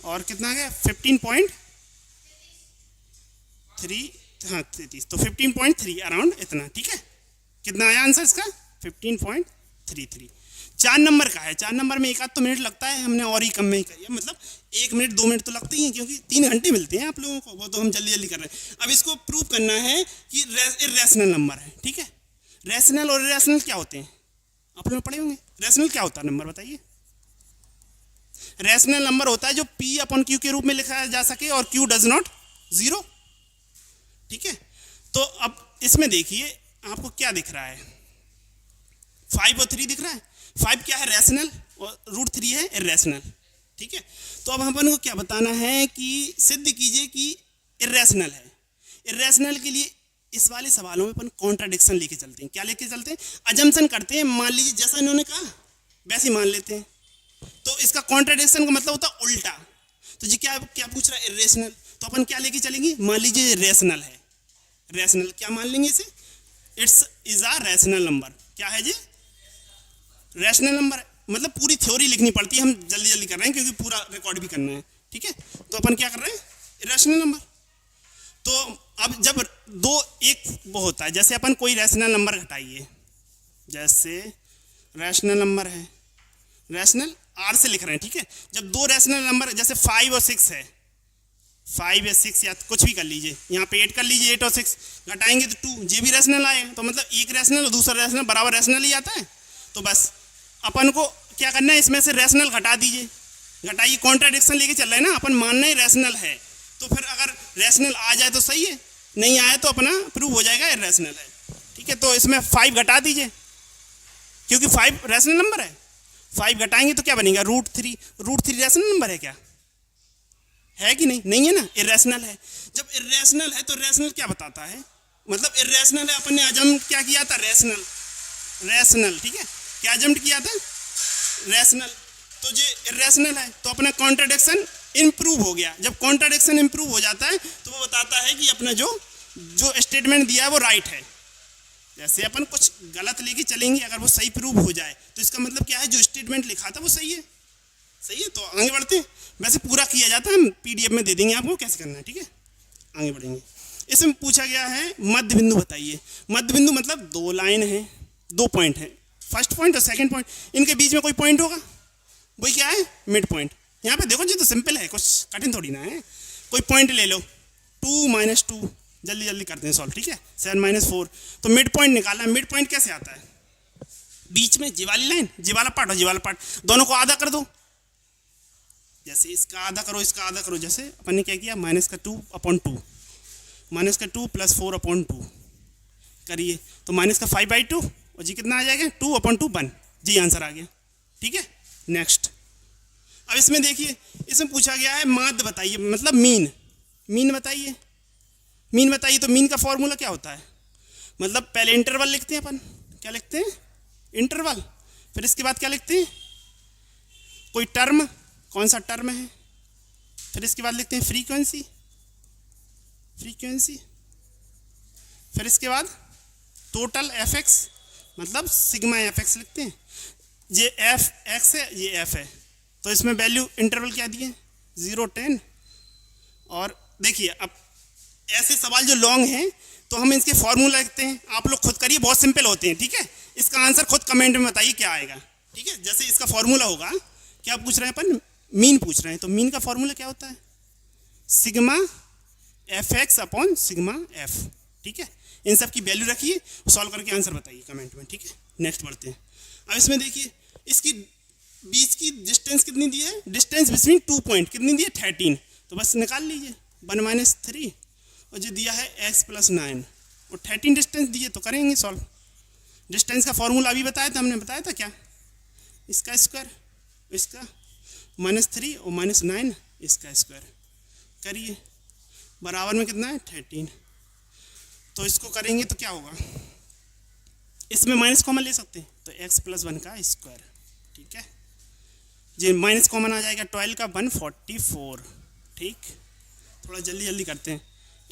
और कितना आ गया 15.3, हाँ 33, तो 15.3 अराउंड इतना। ठीक है, कितना आया आंसर इसका 15.33। 4 नंबर का है, 4 नंबर में 1 आध तो मिनट लगता है, हमने और ही कम में ही करिए, मतलब 1 मिनट 2 मिनट तो लगते ही हैं, क्योंकि 3 घंटे मिलते हैं आप लोगों को, वो तो हम जल्दी जल्दी कर रहे हैं। अब इसको प्रूव करना है कि इर्रेशनल नंबर है। ठीक है, रैशनल और इर्रेशनल क्या होते हैं आप लोग पढ़े होंगे। रैशनल क्या होता है नंबर बताइए, रैशनल नंबर होता है जो P अपॉन Q के रूप में लिखा जा सके और Q डज नॉट 0। ठीक है, तो अब इसमें देखिए आपको क्या दिख रहा है, 5 और 3 दिख रहा है। 5 क्या है रैशनल और √3 है इर्रेशनल। ठीक है, तो अब अपन को क्या बताना है कि सिद्ध कीजिए कि इर्रेशनल है। इर्रेशनल के लिए इस वाले सवालों में अपन कॉन्ट्राडिक्शन लेके चलते हैं। क्या लेके चलते हैं, अजम्पशन करते हैं, मान लीजिए जैसा इन्होंने कहा वैसे ही मान लेते हैं, तो इसका कॉन्ट्राडिक्शन का मतलब होता है उल्टा। तो जी क्या पूछ रहा है इर्रेशनल, तो अपन क्या लेके चलेंगे, मान लीजिए रैशनल है, रैशनल क्या मान लेंगे इसे, it's is a rational number. क्या है जी, रैशनल नंबर है, मतलब पूरी थ्योरी लिखनी पड़ती है, हम जल्दी जल्दी कर रहे हैं क्योंकि पूरा रिकॉर्ड भी करना है। ठीक है, तो अपन क्या कर रहे हैं रैशनल नंबर। तो अब जब एक वो होता है, जैसे अपन कोई रैशनल नंबर घटाइए, जैसे रैशनल नंबर है, रैशनल आर से लिख रहे हैं। ठीक है, जब 2 रैशनल नंबर जैसे 5 और 6 है, 5 या 6 या कुछ भी कर लीजिए, यहाँ पे 8 कर लीजिए, 8 और 6 घटाएंगे तो 2, ये भी रैशनल आएगा, तो मतलब एक रैशनल और दूसरा रैशनल बराबर रैशनल ही आता है। तो बस अपन को क्या करना है, इसमें से रैशनल घटा दीजिए, घटाइए, कॉन्ट्राडिक्शन लेके चल रहे हैं ना, अपन मानना ही रैशनल है, तो फिर अगर रैशनल आ जाए तो सही है, नहीं आए तो अपना प्रूव हो जाएगा इर्रेशनल है। ठीक है, तो इसमें 5 घटा दीजिए, क्योंकि 5 रैशनल नंबर है, 5 घटाएंगे तो क्या बनेगा √3। √3 रैशनल नंबर है क्या, है कि नहीं, नहीं है ना, इर्रेशनल है। जब इर्रेशनल है तो रैशनल क्या बताता है, मतलब इर्रेशनल है, अपन ने अजम क्या किया था रैशनल। ठीक है, क्या अजम्प्ट किया था रैशनल, तो ये इर्रेशनल है, तो अपना कॉन्ट्राडिक्शन इम्प्रूव हो गया। जब कॉन्ट्राडिक्शन इम्प्रूव हो जाता है तो वो बताता है कि अपना जो स्टेटमेंट दिया है वो राइट है। जैसे अपन कुछ गलत लेके चलेंगे, अगर वो सही प्रूव हो जाए तो इसका मतलब क्या है, जो स्टेटमेंट लिखा था वो सही है। तो आगे बढ़ते हैं, वैसे पूरा किया जाता है, हम PDF में दे देंगे आपको कैसे करना है। ठीक है, आगे बढ़ेंगे। इसमें पूछा गया है मध्य बिंदु बताइए। मध्य बिंदु मतलब 2 लाइन है, 2 पॉइंट है, फर्स्ट पॉइंट और सेकंड पॉइंट, इनके बीच में कोई पॉइंट होगा, वही क्या है मिड पॉइंट। यहाँ पे देखो जी तो सिंपल है, कुछ कठिन थोड़ी ना है। कोई पॉइंट ले लो, 2 - 2 जल्दी जल्दी करते हैं सॉल्व, ठीक है। 7 माइनस 4, तो मिड पॉइंट निकालना है। मिड पॉइंट कैसे आता है? बीच में जी वाली लाइन, जी वाला पार्ट और जी वाला पार्ट दोनों को आधा कर दो। जैसे इसका आधा करो, इसका आधा करो, जैसे अपन ने क्या किया, -2/2, -2 + 4/2 करिए, तो -5/2 और जी कितना आ जाएगा, 2/2 1, जी आंसर आ गया, ठीक है। नेक्स्ट, अब इसमें देखिए, इसमें पूछा गया है माध्य बताइए, मतलब मीन। मीन बताइए, मीन बताइए, तो मीन का फॉर्मूला क्या होता है? मतलब पहले इंटरवल लिखते हैं अपन, क्या लिखते हैं, इंटरवल। फिर इसके बाद क्या लिखते हैं, कोई टर्म, कौन सा टर्म है। फिर इसके बाद लिखते हैं फ्रीक्वेंसी, फ्रीक्वेंसी। फिर इसके बाद टोटल fx, मतलब सिग्मा fx लिखते हैं। ये fx है, ये f है, तो इसमें वैल्यू इंटरवल क्या दिए, 0 10। और देखिए, अब ऐसे सवाल जो लॉन्ग हैं तो हम इसके फॉर्मूला लिखते हैं, आप लोग खुद करिए, बहुत सिंपल होते हैं, ठीक है। इसका आंसर खुद कमेंट में बताइए क्या आएगा, ठीक है। जैसे इसका फॉर्मूला होगा, क्या पूछ रहे हैं अपन, मीन पूछ रहे हैं, तो मीन का फॉर्मूला क्या होता है, सिग्मा fx/सिग्मा f, ठीक है। इन सब की वैल्यू रखिए, सॉल्व करके आंसर बताइए कमेंट में, ठीक है। नेक्स्ट बढ़ते हैं। अब इसमें देखिए, इसकी बीच की डिस्टेंस कितनी दी है, डिस्टेंस बिटवीन 2 पॉइंट कितनी दी है, 13, तो बस निकाल लीजिए 1 - 3, और जो दिया है x + 9 और 13 डिस्टेंस दिए, तो करेंगे सॉल्व। डिस्टेंस का फॉर्मूला अभी बताया था, हमने बताया था क्या, इसका स्क्वायर, इसका -3 और -9 इसका स्क्वायर करिए, बराबर में कितना है 13। तो इसको करेंगे तो क्या होगा, इसमें माइनस कॉमन ले सकते हैं, तो x + 1 का स्क्वायर, ठीक है। जी माइनस कॉमन आ जाएगा, 12 का 144, ठीक। थोड़ा जल्दी जल्दी करते हैं,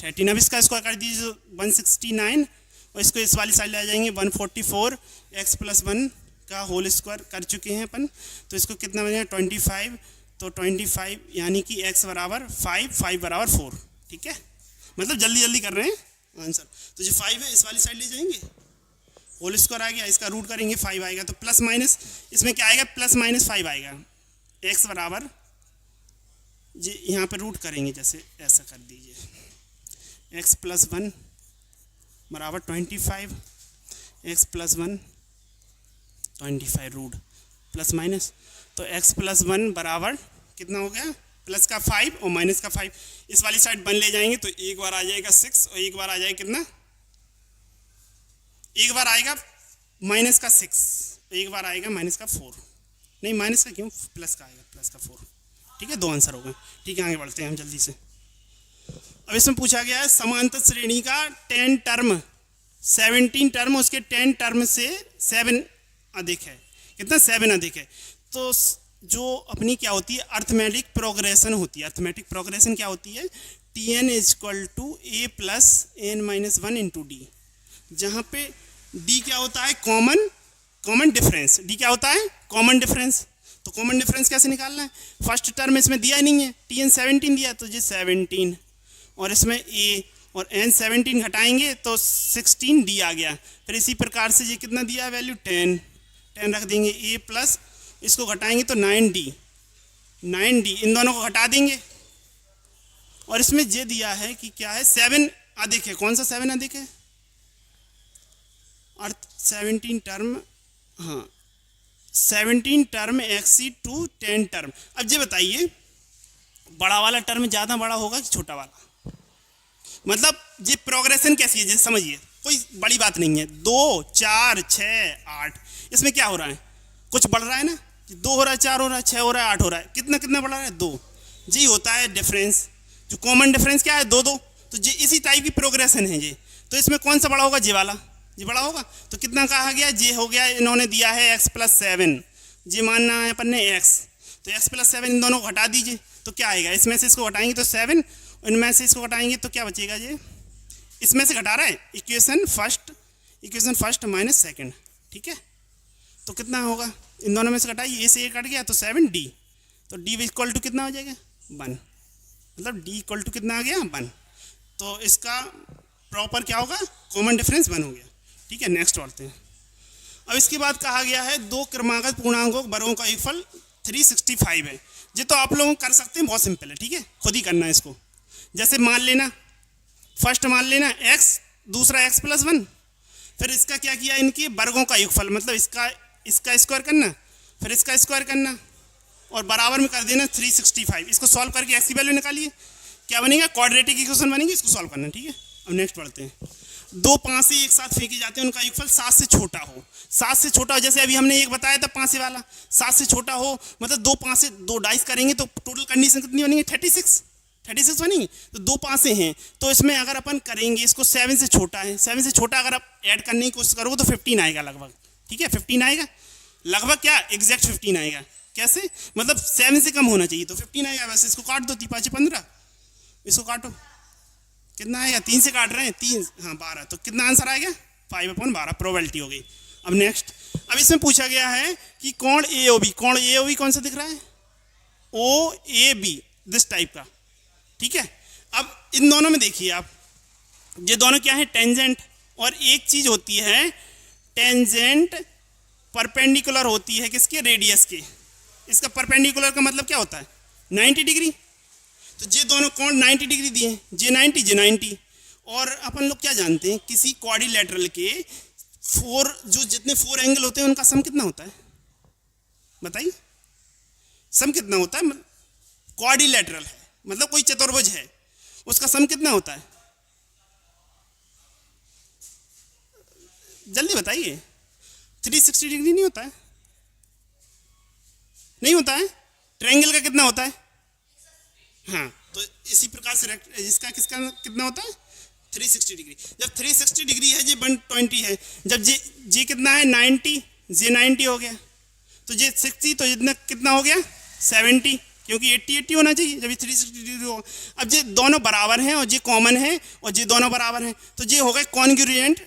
13, अब इसका स्क्वायर कर दीजिए 169, और इसको इस वाली साइड ले आ जाएंगे 144, x + 1 का होल स्क्वायर कर चुके हैं अपन, तो इसको कितना बनेगा 25, तो 25 यानी कि x = 5, 5 = 4, ठीक है। मतलब जल्दी जल्दी कर रहे हैं आंसर। तो जो 5 है इस वाली साइड ले जाएंगे, होल स्क्वायर आ गया, इसका रूट करेंगे 5 आएगा, तो प्लस माइनस इसमें क्या आएगा, +-5 आएगा, x बराबर जी यहाँ पे रूट करेंगे, जैसे ऐसा कर दीजिए, x + 1 बराबर 25, x + 1 25 रूट प्लस माइनस, तो x + 1 बराबर कितना हो गया, प्लस का 5 और माइनस का 5, इस वाली साइड 1 ले जाएंगे, तो एक बार आ जाएगा 6 और एक बार आ जाएगा कितना, एक बार आएगा माइनस का 6, एक बार आएगा माइनस का 4, नहीं माइनस का क्यों, प्लस का आएगा, प्लस का 4, ठीक है। 2 आंसर हो गए, ठीक है। आगे बढ़ते हैं हम जल्दी से। अब इसमें पूछा गया है समांतर श्रेणी का 10 टर्म, 17 टर्म, उसके 10 टर्म से 7 अधिक है, कितना 7 अधिक है, तो जो अपनी क्या होती है, अर्थमेटिक प्रोग्रेशन होती है। अर्थमेटिक प्रोग्रेशन क्या होती है, Tn = a + n - 1 × d, जहाँ पे d क्या होता है, कॉमन डिफरेंस। d क्या होता है, कॉमन डिफरेंस। तो कॉमन डिफरेंस कैसे निकालना है, फर्स्ट टर्म इसमें दिया नहीं है, Tn 17 दिया, तो ये 17, और इसमें a और n 17 घटाएंगे तो 16 d आ गया। फिर इसी प्रकार से ये कितना दिया वैल्यू, 10 रख देंगे, a प्लस इसको घटाएंगे तो 9d, इन दोनों को घटा देंगे, और इसमें ये दिया है कि क्या है, 7 अधिक है। कौन सा 7 अधिक है, अर्थ 17 टर्म, हाँ 17 टर्म एक्सीड टू 10 टर्म। अब ये बताइए, बड़ा वाला टर्म ज़्यादा बड़ा होगा कि छोटा वाला, मतलब ये प्रोग्रेशन कैसी है, जैसे समझिए, कोई बड़ी बात नहीं है, 2 4 6 8, इसमें क्या हो रहा है, कुछ बढ़ रहा है ना, 2 हो रहा है, 4 हो रहा है, 6 हो रहा है, 8 हो रहा है, कितना कितना बढ़ रहा है, 2, जी होता है डिफरेंस। जो कॉमन डिफरेंस क्या है, 2 2, तो जी इसी टाइप की प्रोग्रेशन है जी। तो इसमें कौन सा बड़ा होगा, जे वाला, जी बड़ा होगा। तो कितना कहा गया, जे हो गया, इन्होंने दिया है x + 7, जी मानना है अपन ने x, तो x + 7 इन दोनों को हटा दीजिए, तो क्या आएगा, इसमें से इसको हटाएंगे तो 7, इनमें से इसको हटाएंगे तो क्या बचेगा, ये इसमें से घटा रहा है, इक्वेशन फर्स्ट माइनस सेकंड, ठीक है। तो कितना होगा, इन दोनों में से घटाइए, ए से ए कट गया तो 7d, तो d = कितना हो जाएगा 1, मतलब d = कितना आ गया 1, तो इसका प्रॉपर क्या होगा, कॉमन डिफरेंस 1 हो गया, ठीक है। नेक्स्ट बढ़ते हैं। अब इसके बाद कहा गया है 2 क्रमागत पूर्णांकों वर्गों का योगफल 365 है। ये तो आप लोग कर सकते हैं, बहुत सिंपल है, ठीक है, खुद ही करना है इसको। जैसे मान लेना फर्स्ट मान लेना x, दूसरा x प्लस 1, फिर इसका क्या किया, इनके वर्गों का योगफल, मतलब इसका स्क्वायर करना, फिर इसका स्क्वायर करना और बराबर में कर देना 365। इसको सॉल्व करके x की वैल्यू निकालिए, क्या बनेगा, क्वाड्रेटिक इक्वेशन बनेगी, इसको सॉल्व करना। ठीक है, अब नेक्स्ट पढ़ते हैं। दो पांसे एक साथ फेंके जाते हैं, उनका योगफल 7 से छोटा हो। 7 से छोटा हो, जैसे अभी हमने एक बताया था पांसे वाला, 7 से छोटा हो मतलब दो पांसे, दो डाइस करेंगे तो टोटल कंडीशन कितनी बनेगी, 36 बनेगी। तो दो पांसे हैं, तो इसमें अगर अपन करेंगे इसको 7 से छोटा है, 7 से छोटा अगर आप ऐड करने की कोशिश करोगे तो 15 आएगा लगभग। ठीक है, 15 आएगा लगभग, क्या एग्जैक्ट 15 आएगा। कैसे, मतलब 7 से कम होना चाहिए तो 15 आएगा। वैसे इसको काट दो, 5 15, इसको काटो, कितना आएगा, 3 से काट रहे हैं, 3 हाँ 12, तो कितना आंसर आएगा, 5/12 प्रोबेबिलिटी हो गई। अब नेक्स्ट, अब इसमें पूछा गया है कि कोण AOB, कोण AOB कौन सा दिख रहा है, OAB, दिस टाइप का। ठीक है, अब इन दोनों में देखिए आप, ये दोनों क्या है, टेंजेंट, और एक चीज होती है टेंजेंट परपेंडिकुलर होती है किसके, रेडियस के। इसका परपेंडिकुलर का मतलब क्या होता है, 90 डिग्री। तो ये दोनों कोण 90 डिग्री दिए, जे 90 जे 90। और अपन लोग क्या जानते हैं, किसी क्वाड्रिलेटरल के जितने 4 एंगल होते हैं उनका सम कितना होता है, बताइए, सम कितना होता है। क्वाड्रिलेटरल है मतलब कोई चतुर्भुज है, उसका सम कितना होता है, जल्दी बताइए। 360 डिग्री नहीं होता है, नहीं होता है। ट्रायंगल का कितना होता है, हाँ, तो इसी प्रकार से इसका किसका कितना होता है, 360 डिग्री। जब 360 डिग्री है, ये 120 है, जब जे कितना है 90, जे 90 हो गया, तो जे 60, तो इतना कितना हो गया 70, क्योंकि 80 होना चाहिए जब ये 360 डिग्री हो। अब ये दोनों बराबर हैं और ये कॉमन है और ये दोनों बराबर हैं, तो ये हो गए कॉन्ग्रुएंट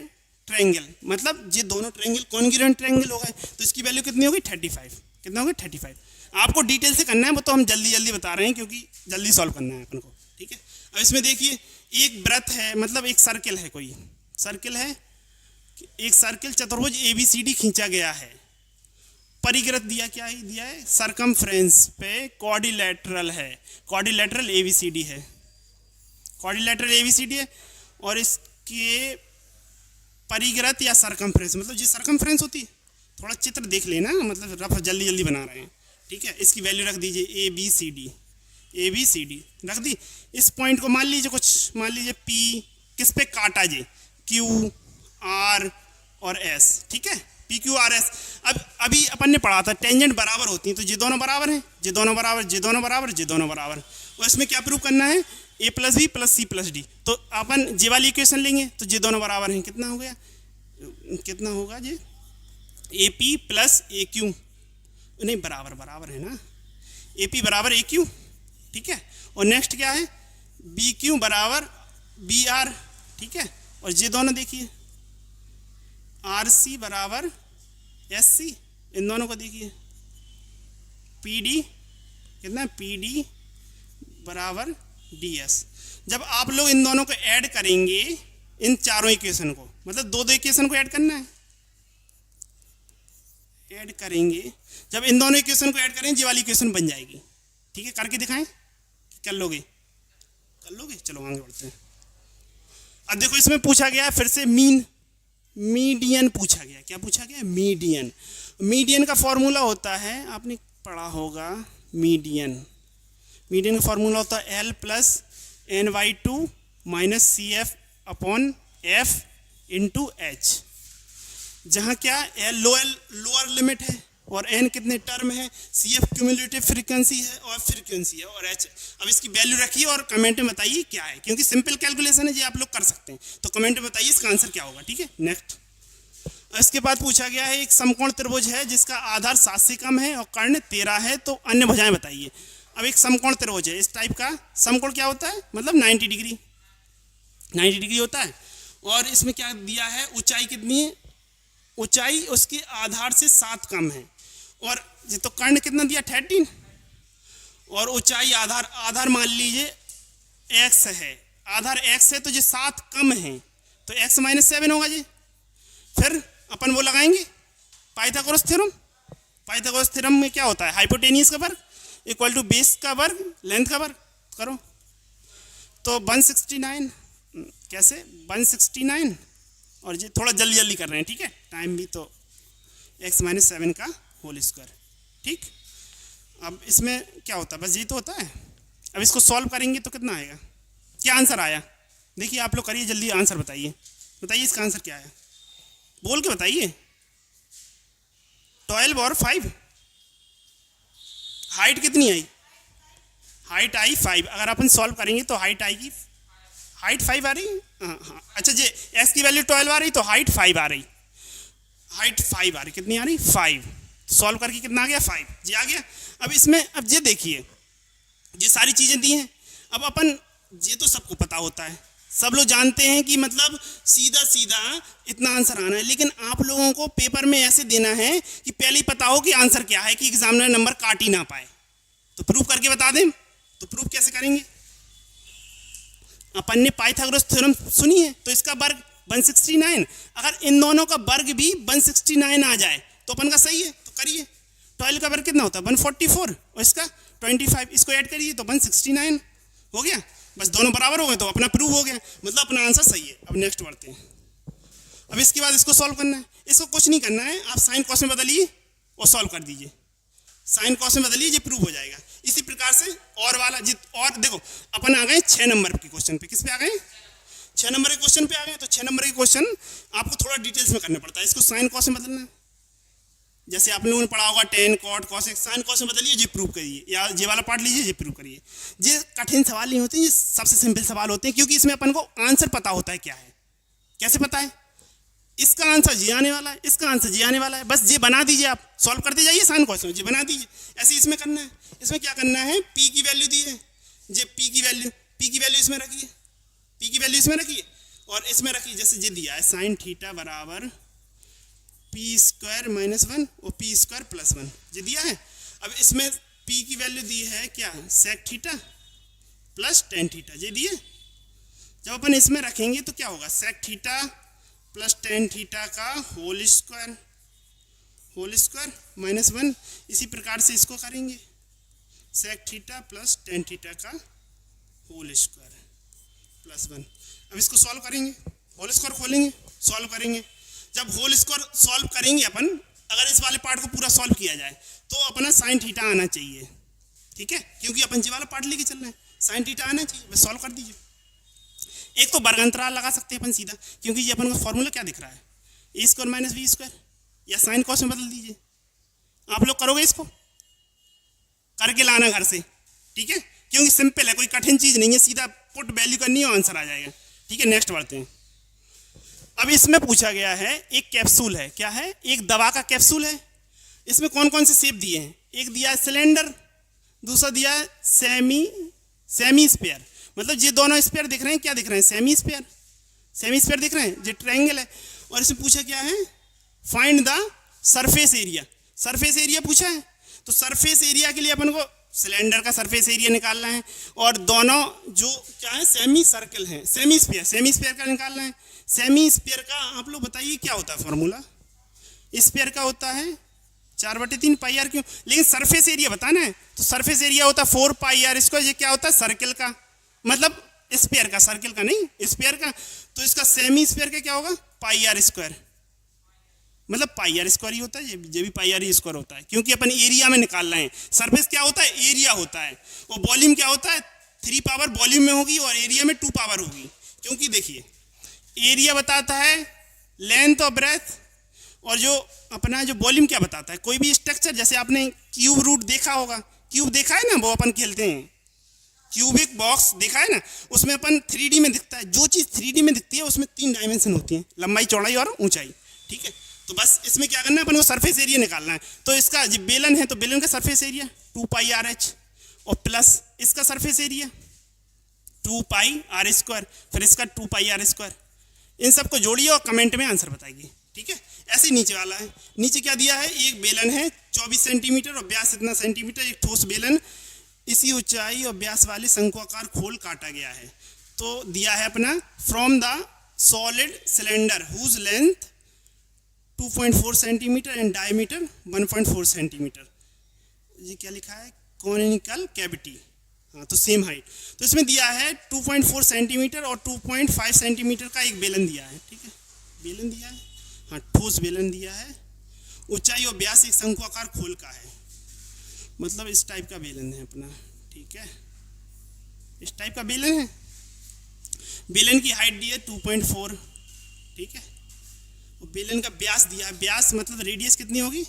ट्रायंगल, मतलब ये दोनों ट्रायंगल कॉन्ग्रुएंट ट्रायंगल हो गए। तो इसकी वैल्यू कितनी होगी, 35। कितना होगा, 35। आपको डिटेल से करना है, वो तो हम जल्दी जल्दी बता रहे हैं क्योंकि जल्दी सॉल्व करना है अपन को। ठीक है, अब इसमें देखिए एक वृत्त है, मतलब एक सर्किल है, कोई सर्किल है, एक सर्किल चतुर्भुज ABCD खींचा गया है, परिग्रत दिया, क्या ही दिया है, सरकमफ्रेंस पे क्वाड्रिलेटरल है, क्वाड्रिलेटरल ABCD है, क्वाड्रिलेटरल ABCD है, और इसके परिग्रत या सरकमफ्रेंस, मतलब जो सरकमफ्रेंस होती है, थोड़ा चित्र देख लेना, मतलब रफ जल्दी जल्दी बना रहे हैं। ठीक है, इसकी वैल्यू रख दीजिए ABCD रख दी। इस पॉइंट को मान लीजिए कुछ, मान लीजिए P, किस पे काटा जे, Q, R और S। ठीक है, PQRS। अब अभी अपन ने पढ़ा था टेंजेंट बराबर होती हैं, तो ये दोनों बराबर हैं, ये दोनों बराबर, ये दोनों बराबर, ये दोनों बराबर। और इसमें क्या प्रूव करना है, A + B + C + D। तो अपन ये वाली इक्वेशन लेंगे तो ये दोनों बराबर हैं, कितना हो गया, कितना होगा ये, AP + AQ, नहीं बराबर है ना, AP = AQ। ठीक है, और नेक्स्ट क्या है, BQ = BR। ठीक है, और ये दोनों देखिए RC = SC, इन दोनों को देखिए PD कितना, PD = DS। जब आप लोग इन दोनों को ऐड करेंगे, इन चारों इक्वेशन को, मतलब दो इक्वेशन को ऐड करना है, ऐड करेंगे, जब इन दोनों इक्वेशन को ऐड करेंगे ये वाली इक्वेशन बन जाएगी। ठीक है, करके दिखाएं, कर लोगे, चलो आगे बढ़ते हैं। अब देखो इसमें पूछा गया फिर से मीडियन पूछा गया, क्या पूछा गया, मीडियन का फॉर्मूला होता है, आपने पढ़ा होगा, मीडियन का फॉर्मूला होता है L + N/2 - CF/F × H, जहाँ क्या L लोअर लिमिट है और N कितने टर्म है, CF क्यूमुलेटिव फ्रीक्वेंसी है और H। अब इसकी वैल्यू रखिए और कमेंट में बताइए क्या है, क्योंकि सिंपल कैलकुलेशन है, ये आप लोग कर सकते हैं, तो कमेंट में बताइए इसका आंसर क्या होगा। ठीक है, नेक्स्ट। इसके बाद पूछा गया है, एक समकोण त्रिभुज है जिसका आधार 7 से कम है और कर्ण 13 है, तो अन्य भुजाएं बताइए। अब एक समकोण त्रिभुज है, इस टाइप का समकोण क्या होता है, मतलब 90 डिग्री होता है, और इसमें क्या दिया है, ऊंचाई कितनी है, ऊंचाई उसके आधार से 7 कम है, और ये तो कर्ण कितना दिया 13, और ऊंचाई आधार मान लीजिए x है, आधार x है, तो ये 7 कम है, तो x - 7 होगा जी। फिर अपन वो लगाएंगे पाइथागोरस थ्योरम में क्या होता है, हाइपोटेनियस का वर्ग = बेस का वर्ग लेंथ का वर्ग, करो तो 169 कैसे 169, और ये थोड़ा जल्दी जल्दी कर रहे हैं, ठीक है, टाइम भी, तो x माइनस 7 का होल स्क्वायर। ठीक, अब इसमें क्या होता है, बस ये तो होता है। अब इसको सॉल्व करेंगे तो कितना आएगा, क्या आंसर आया, देखिए आप लोग करिए जल्दी, आंसर बताइए, बताइए इसका आंसर क्या है, बोल के बताइए। 12 और 5, हाइट कितनी आई, हाइट आई 5, अगर अपन सॉल्व करेंगे तो हाइट आएगी, हाइट 5 आ रही, हाँ अच्छा जी, एक्स की वैल्यू 12 आ रही तो हाइट 5 आ रही, हाइट 5 आ रही, कितनी आ रही 5, सॉल्व करके कितना आ गया 5 जी आ गया। अब इसमें अब ये देखिए, ये सारी चीज़ें दी हैं, अब अपन, ये तो सबको पता होता है, सब लोग जानते हैं कि मतलब सीधा सीधा इतना आंसर आना है, लेकिन आप लोगों को पेपर में ऐसे देना है कि पहले ही पता हो कि आंसर क्या है, कि एग्जामिनर नंबर काट ही ना पाए। तो प्रूफ करके बता दें, तो प्रूफ कैसे करेंगे, अपन ने पाइथागोरस थ्योरम सुनी है, तो इसका वर्ग 169, अगर इन दोनों का वर्ग भी 169 आ जाए तो अपन का सही है, तो करिए। 12 का वर्ग कितना होता है 144, और इसका 25, इसको ऐड करिए तो 169 हो गया, बस दोनों बराबर हो गए तो अपना प्रूव हो गया, मतलब अपना आंसर सही है। अब नेक्स्ट बढ़ते हैं, अब इसके बाद इसको सॉल्व करना है, इसको कुछ नहीं करना है, आप साइन कॉस में बदलिए और सॉल्व कर दीजिए, साइन कॉस में बदलिए, ये प्रूव हो जाएगा। इसी प्रकार से और वाला और देखो, अपन आ गए 6 नंबर के क्वेश्चन पे, किस पे आ गए, 6 नंबर के क्वेश्चन पे आ गए। तो 6 नंबर के क्वेश्चन आपको थोड़ा डिटेल्स में करना पड़ता है, इसको साइन कॉस में बदलना है, जैसे आप लोगों ने पढ़ा होगा tan cot cosec, sine cos में बदलिए, ये प्रूव करिए, या ये वाला पार्ट लीजिए, ये प्रूव करिए। ये कठिन सवाल नहीं होते, ये सबसे सिंपल सवाल होते हैं, क्योंकि इसमें अपन को आंसर पता होता है क्या है। कैसे पता है, इसका आंसर जी आने वाला है, इसका आंसर जी आने वाला है, बस ये बना दीजिए, आप सॉल्व करते जाइए, साइन कॉस में जी बना दीजिए। ऐसे इसमें करना है, इसमें क्या करना है, पी की वैल्यू दी है, ये पी की वैल्यू इसमें रखिए, पी की वैल्यू इसमें रखिए, और इसमें रखिए, जैसे ये दिया है साइन थीटा बराबर पी स्क्वायर माइनस 1 और पी स्क्वायर प्लस 1, ये दिया है। अब इसमें पी की वैल्यू दी है क्या, sec theta plus tan theta, ये दिए। जब अपन इसमें रखेंगे तो क्या होगा, sec theta plus tan theta का होल स्क्वायर माइनस 1, इसी प्रकार से इसको करेंगे, sec theta plus tan theta का होल स्क्वायर प्लस 1। अब इसको सॉल्व करेंगे, होल स्क्वायर खोलेंगे, सॉल्व करेंगे। जब होल स्क्वायर सॉल्व करेंगे अपन, अगर इस वाले पार्ट को पूरा सॉल्व किया जाए तो अपना साइन थीटा आना चाहिए, ठीक है, क्योंकि अपन जी वाला पार्ट लेके चल रहे हैं, साइन थीटा आना चाहिए, बस सॉल्व कर दीजिए। एक तो वर्ग अंतराल लगा सकते हैं अपन सीधा, क्योंकि ये अपन का फॉर्मूला क्या दिख रहा है, ए स्क्वायर माइनस बी स्क्वायर, या साइन कॉस में बदल दीजिए। आप लोग करोगे इसको, करके लाना घर से, ठीक है, क्योंकि सिंपल है, कोई कठिन चीज नहीं है, सीधा पुट वैल्यू करनी है, आंसर आ जाएगा, ठीक है। नेक्स्ट बढ़ते हैं। अब इसमें पूछा गया है, एक कैप्सूल है, क्या है, एक दवा का कैप्सूल है, इसमें कौन कौन से शेप दिए हैं, एक दिया है सिलेंडर, दूसरा दिया है सेमी स्फीयर, मतलब ये दोनों स्फीयर दिख रहे हैं, क्या दिख रहे हैं, सेमी स्फीयर दिख रहे हैं, ये ट्रायंगल है। और इसमें पूछा क्या है, फाइंड द सरफेस एरिया पूछा है, तो सरफेस एरिया के लिए अपन को सिलेंडर का सरफेस एरिया निकालना है, और दोनों जो क्या है सेमी सर्कल है, सेमी स्फीयर का निकालना है। सेमी स्फीयर का आप लोग बताइए क्या होता है फॉर्मूला, स्फीयर का होता है 4/3 पाई आर क्यों, लेकिन सरफेस एरिया बताना है, तो सरफेस एरिया होता है 4 पाई आर स्क्वायर, ये क्या होता है सर्कल का, मतलब स्फीयर का, सर्कल का नहीं, स्फीयर का। तो इसका सेमी स्फीयर का क्या होगा, पाई आर स्क्वायर, मतलब पाई आर स्क्वायर ही होता है, ये भी पाई आर स्क्वायर होता है, क्योंकि अपन एरिया में निकाल रहे हैं। सरफेस क्या होता है, एरिया होता है, और वॉल्यूम क्या होता है, 3 पावर वॉल्यूम में होगी और एरिया में 2 पावर होगी, क्योंकि देखिए एरिया बताता है लेंथ और ब्रेथ, और जो अपना जो वॉल्यूम क्या बताता है, कोई भी स्ट्रक्चर, जैसे आपने क्यूब रूट देखा होगा, क्यूब देखा है ना, वो अपन खेलते हैं, क्यूबिक बॉक्स देखा है ना, उसमें अपन 3D में दिखता है, जो चीज़ 3D में दिखती है उसमें 3 डायमेंशन होती हैं, लंबाई चौड़ाई और ऊंचाई, ठीक है। तो बस इसमें क्या करना है, अपन को सरफेस एरिया निकालना है। तो इसका जो बेलन है, तो बेलन का surface area 2 pi R H, और प्लस इसका surface area 2 pi R square, फिर इसका 2 पाई आर स्क्वायर, इन सबको जोड़िए और कमेंट में आंसर बताइए, ठीक है। ऐसे नीचे वाला है, नीचे क्या दिया है, एक बेलन है 24 सेंटीमीटर और व्यास इतना सेंटीमीटर, एक ठोस बेलन, इसी ऊंचाई और व्यास वाले शंकुआकार खोल काटा गया है। तो दिया है अपना from the solid cylinder whose length 2.4 centimetre and diameter 1.4 centimetre, ये क्या लिखा है, कॉनिकल कैविटी, हाँ तो सेम हाइट। तो इसमें दिया है 2.4 सेंटीमीटर और 2.5 सेंटीमीटर का एक बेलन दिया है, ठीक है, बेलन दिया है, हाँ ठोस बेलन दिया है। ऊंचाई और व्यास एक शंकुआकार खोल का है, मतलब इस टाइप का बेलन है अपना, ठीक है, इस टाइप का बेलन है। बेलन की हाइट दी है 2.4, ठीक है, और बेलन का व्यास दिया है, व्यास मतलब रेडियस कितनी होगी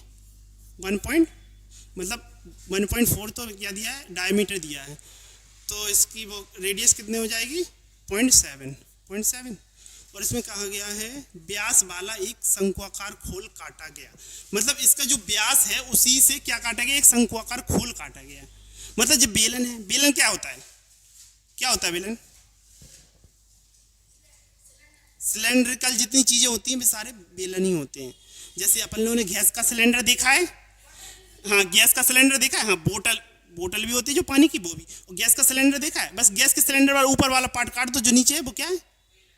1.4 तो क्या दिया है, डायमीटर दिया है, तो इसकी वो रेडियस कितने हो जाएगी 0.7। और इसमें कहा गया है व्यास वाला एक शंकुआकार खोल काटा गया, मतलब इसका जो व्यास है उसी से क्या काटा गया, एक शंकुआकार खोल काटा गया। मतलब जो बेलन है, बेलन क्या होता है, क्या होता है बेलन, सिलेंड्रिकल जितनी चीजें होती हैं वे सारे बेलन ही होते हैं। जैसे अपन लोगों ने गैस का सिलेंडर देखा है, हाँ गैस का सिलेंडर देखा है, हाँ बोतल भी होती है जो पानी की, वो भी, और गैस का सिलेंडर देखा है, बस गैस के सिलेंडर वाला ऊपर वाला पार्ट काट दो, जो नीचे है वो क्या है,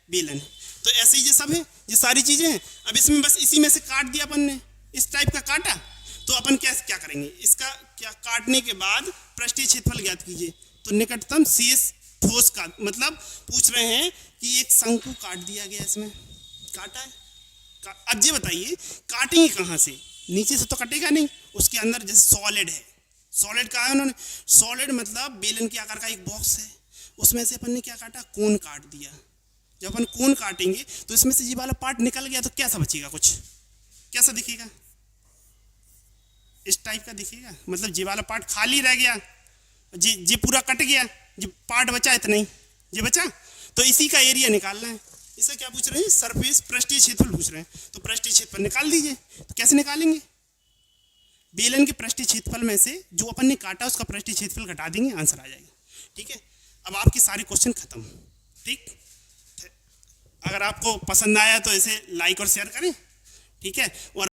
बेलन है। तो ऐसे ही ये सब है, ये सारी चीजें हैं। अब इसमें बस इसी में से काट दिया अपन ने, इस टाइप का काटा, तो अपन क्या करेंगे, इसका क्या काटने के बाद पृष्ठीय क्षेत्रफल ज्ञात कीजिए। तो निकटतम शेष ठोस का मतलब पूछ रहे हैं कि एक शंकु काट दिया गया, इसमें काटा है, अब ये बताइए काटेंगे कहाँ से, नीचे से तो कटेगा नहीं, उसके अंदर जैसे सॉलिड है, सॉलिड कहा है उन्होंने, सॉलिड मतलब बेलन के आकार का एक बॉक्स है, उसमें से अपन ने क्या काटा, कोन काट दिया। जब अपन कोन काटेंगे तो इसमें से ये वाला पार्ट निकल गया, तो कैसा बचेगा, कुछ कैसा दिखेगा, इस टाइप का दिखेगा, मतलब ये वाला पार्ट खाली रह गया, ये पूरा कट गया, ये पार्ट बचा इतना ही, ये बचा, तो इसी का एरिया निकालना है। इसका क्या पूछ रहे हैं, सरफेस पृष्ठीय क्षेत्रफल पूछ रहे हैं, तो पृष्ठीय क्षेत्रफल निकाल दीजिए। तो कैसे निकालेंगे, बेलन के पृष्ठीय क्षेत्रफल में से जो अपन ने काटा उसका पृष्ठीय क्षेत्रफल घटा देंगे, आंसर आ जाएगा, ठीक है। अब आपके सारे क्वेश्चन खत्म, ठीक। अगर आपको पसंद आया तो इसे लाइक और शेयर करें, ठीक है, और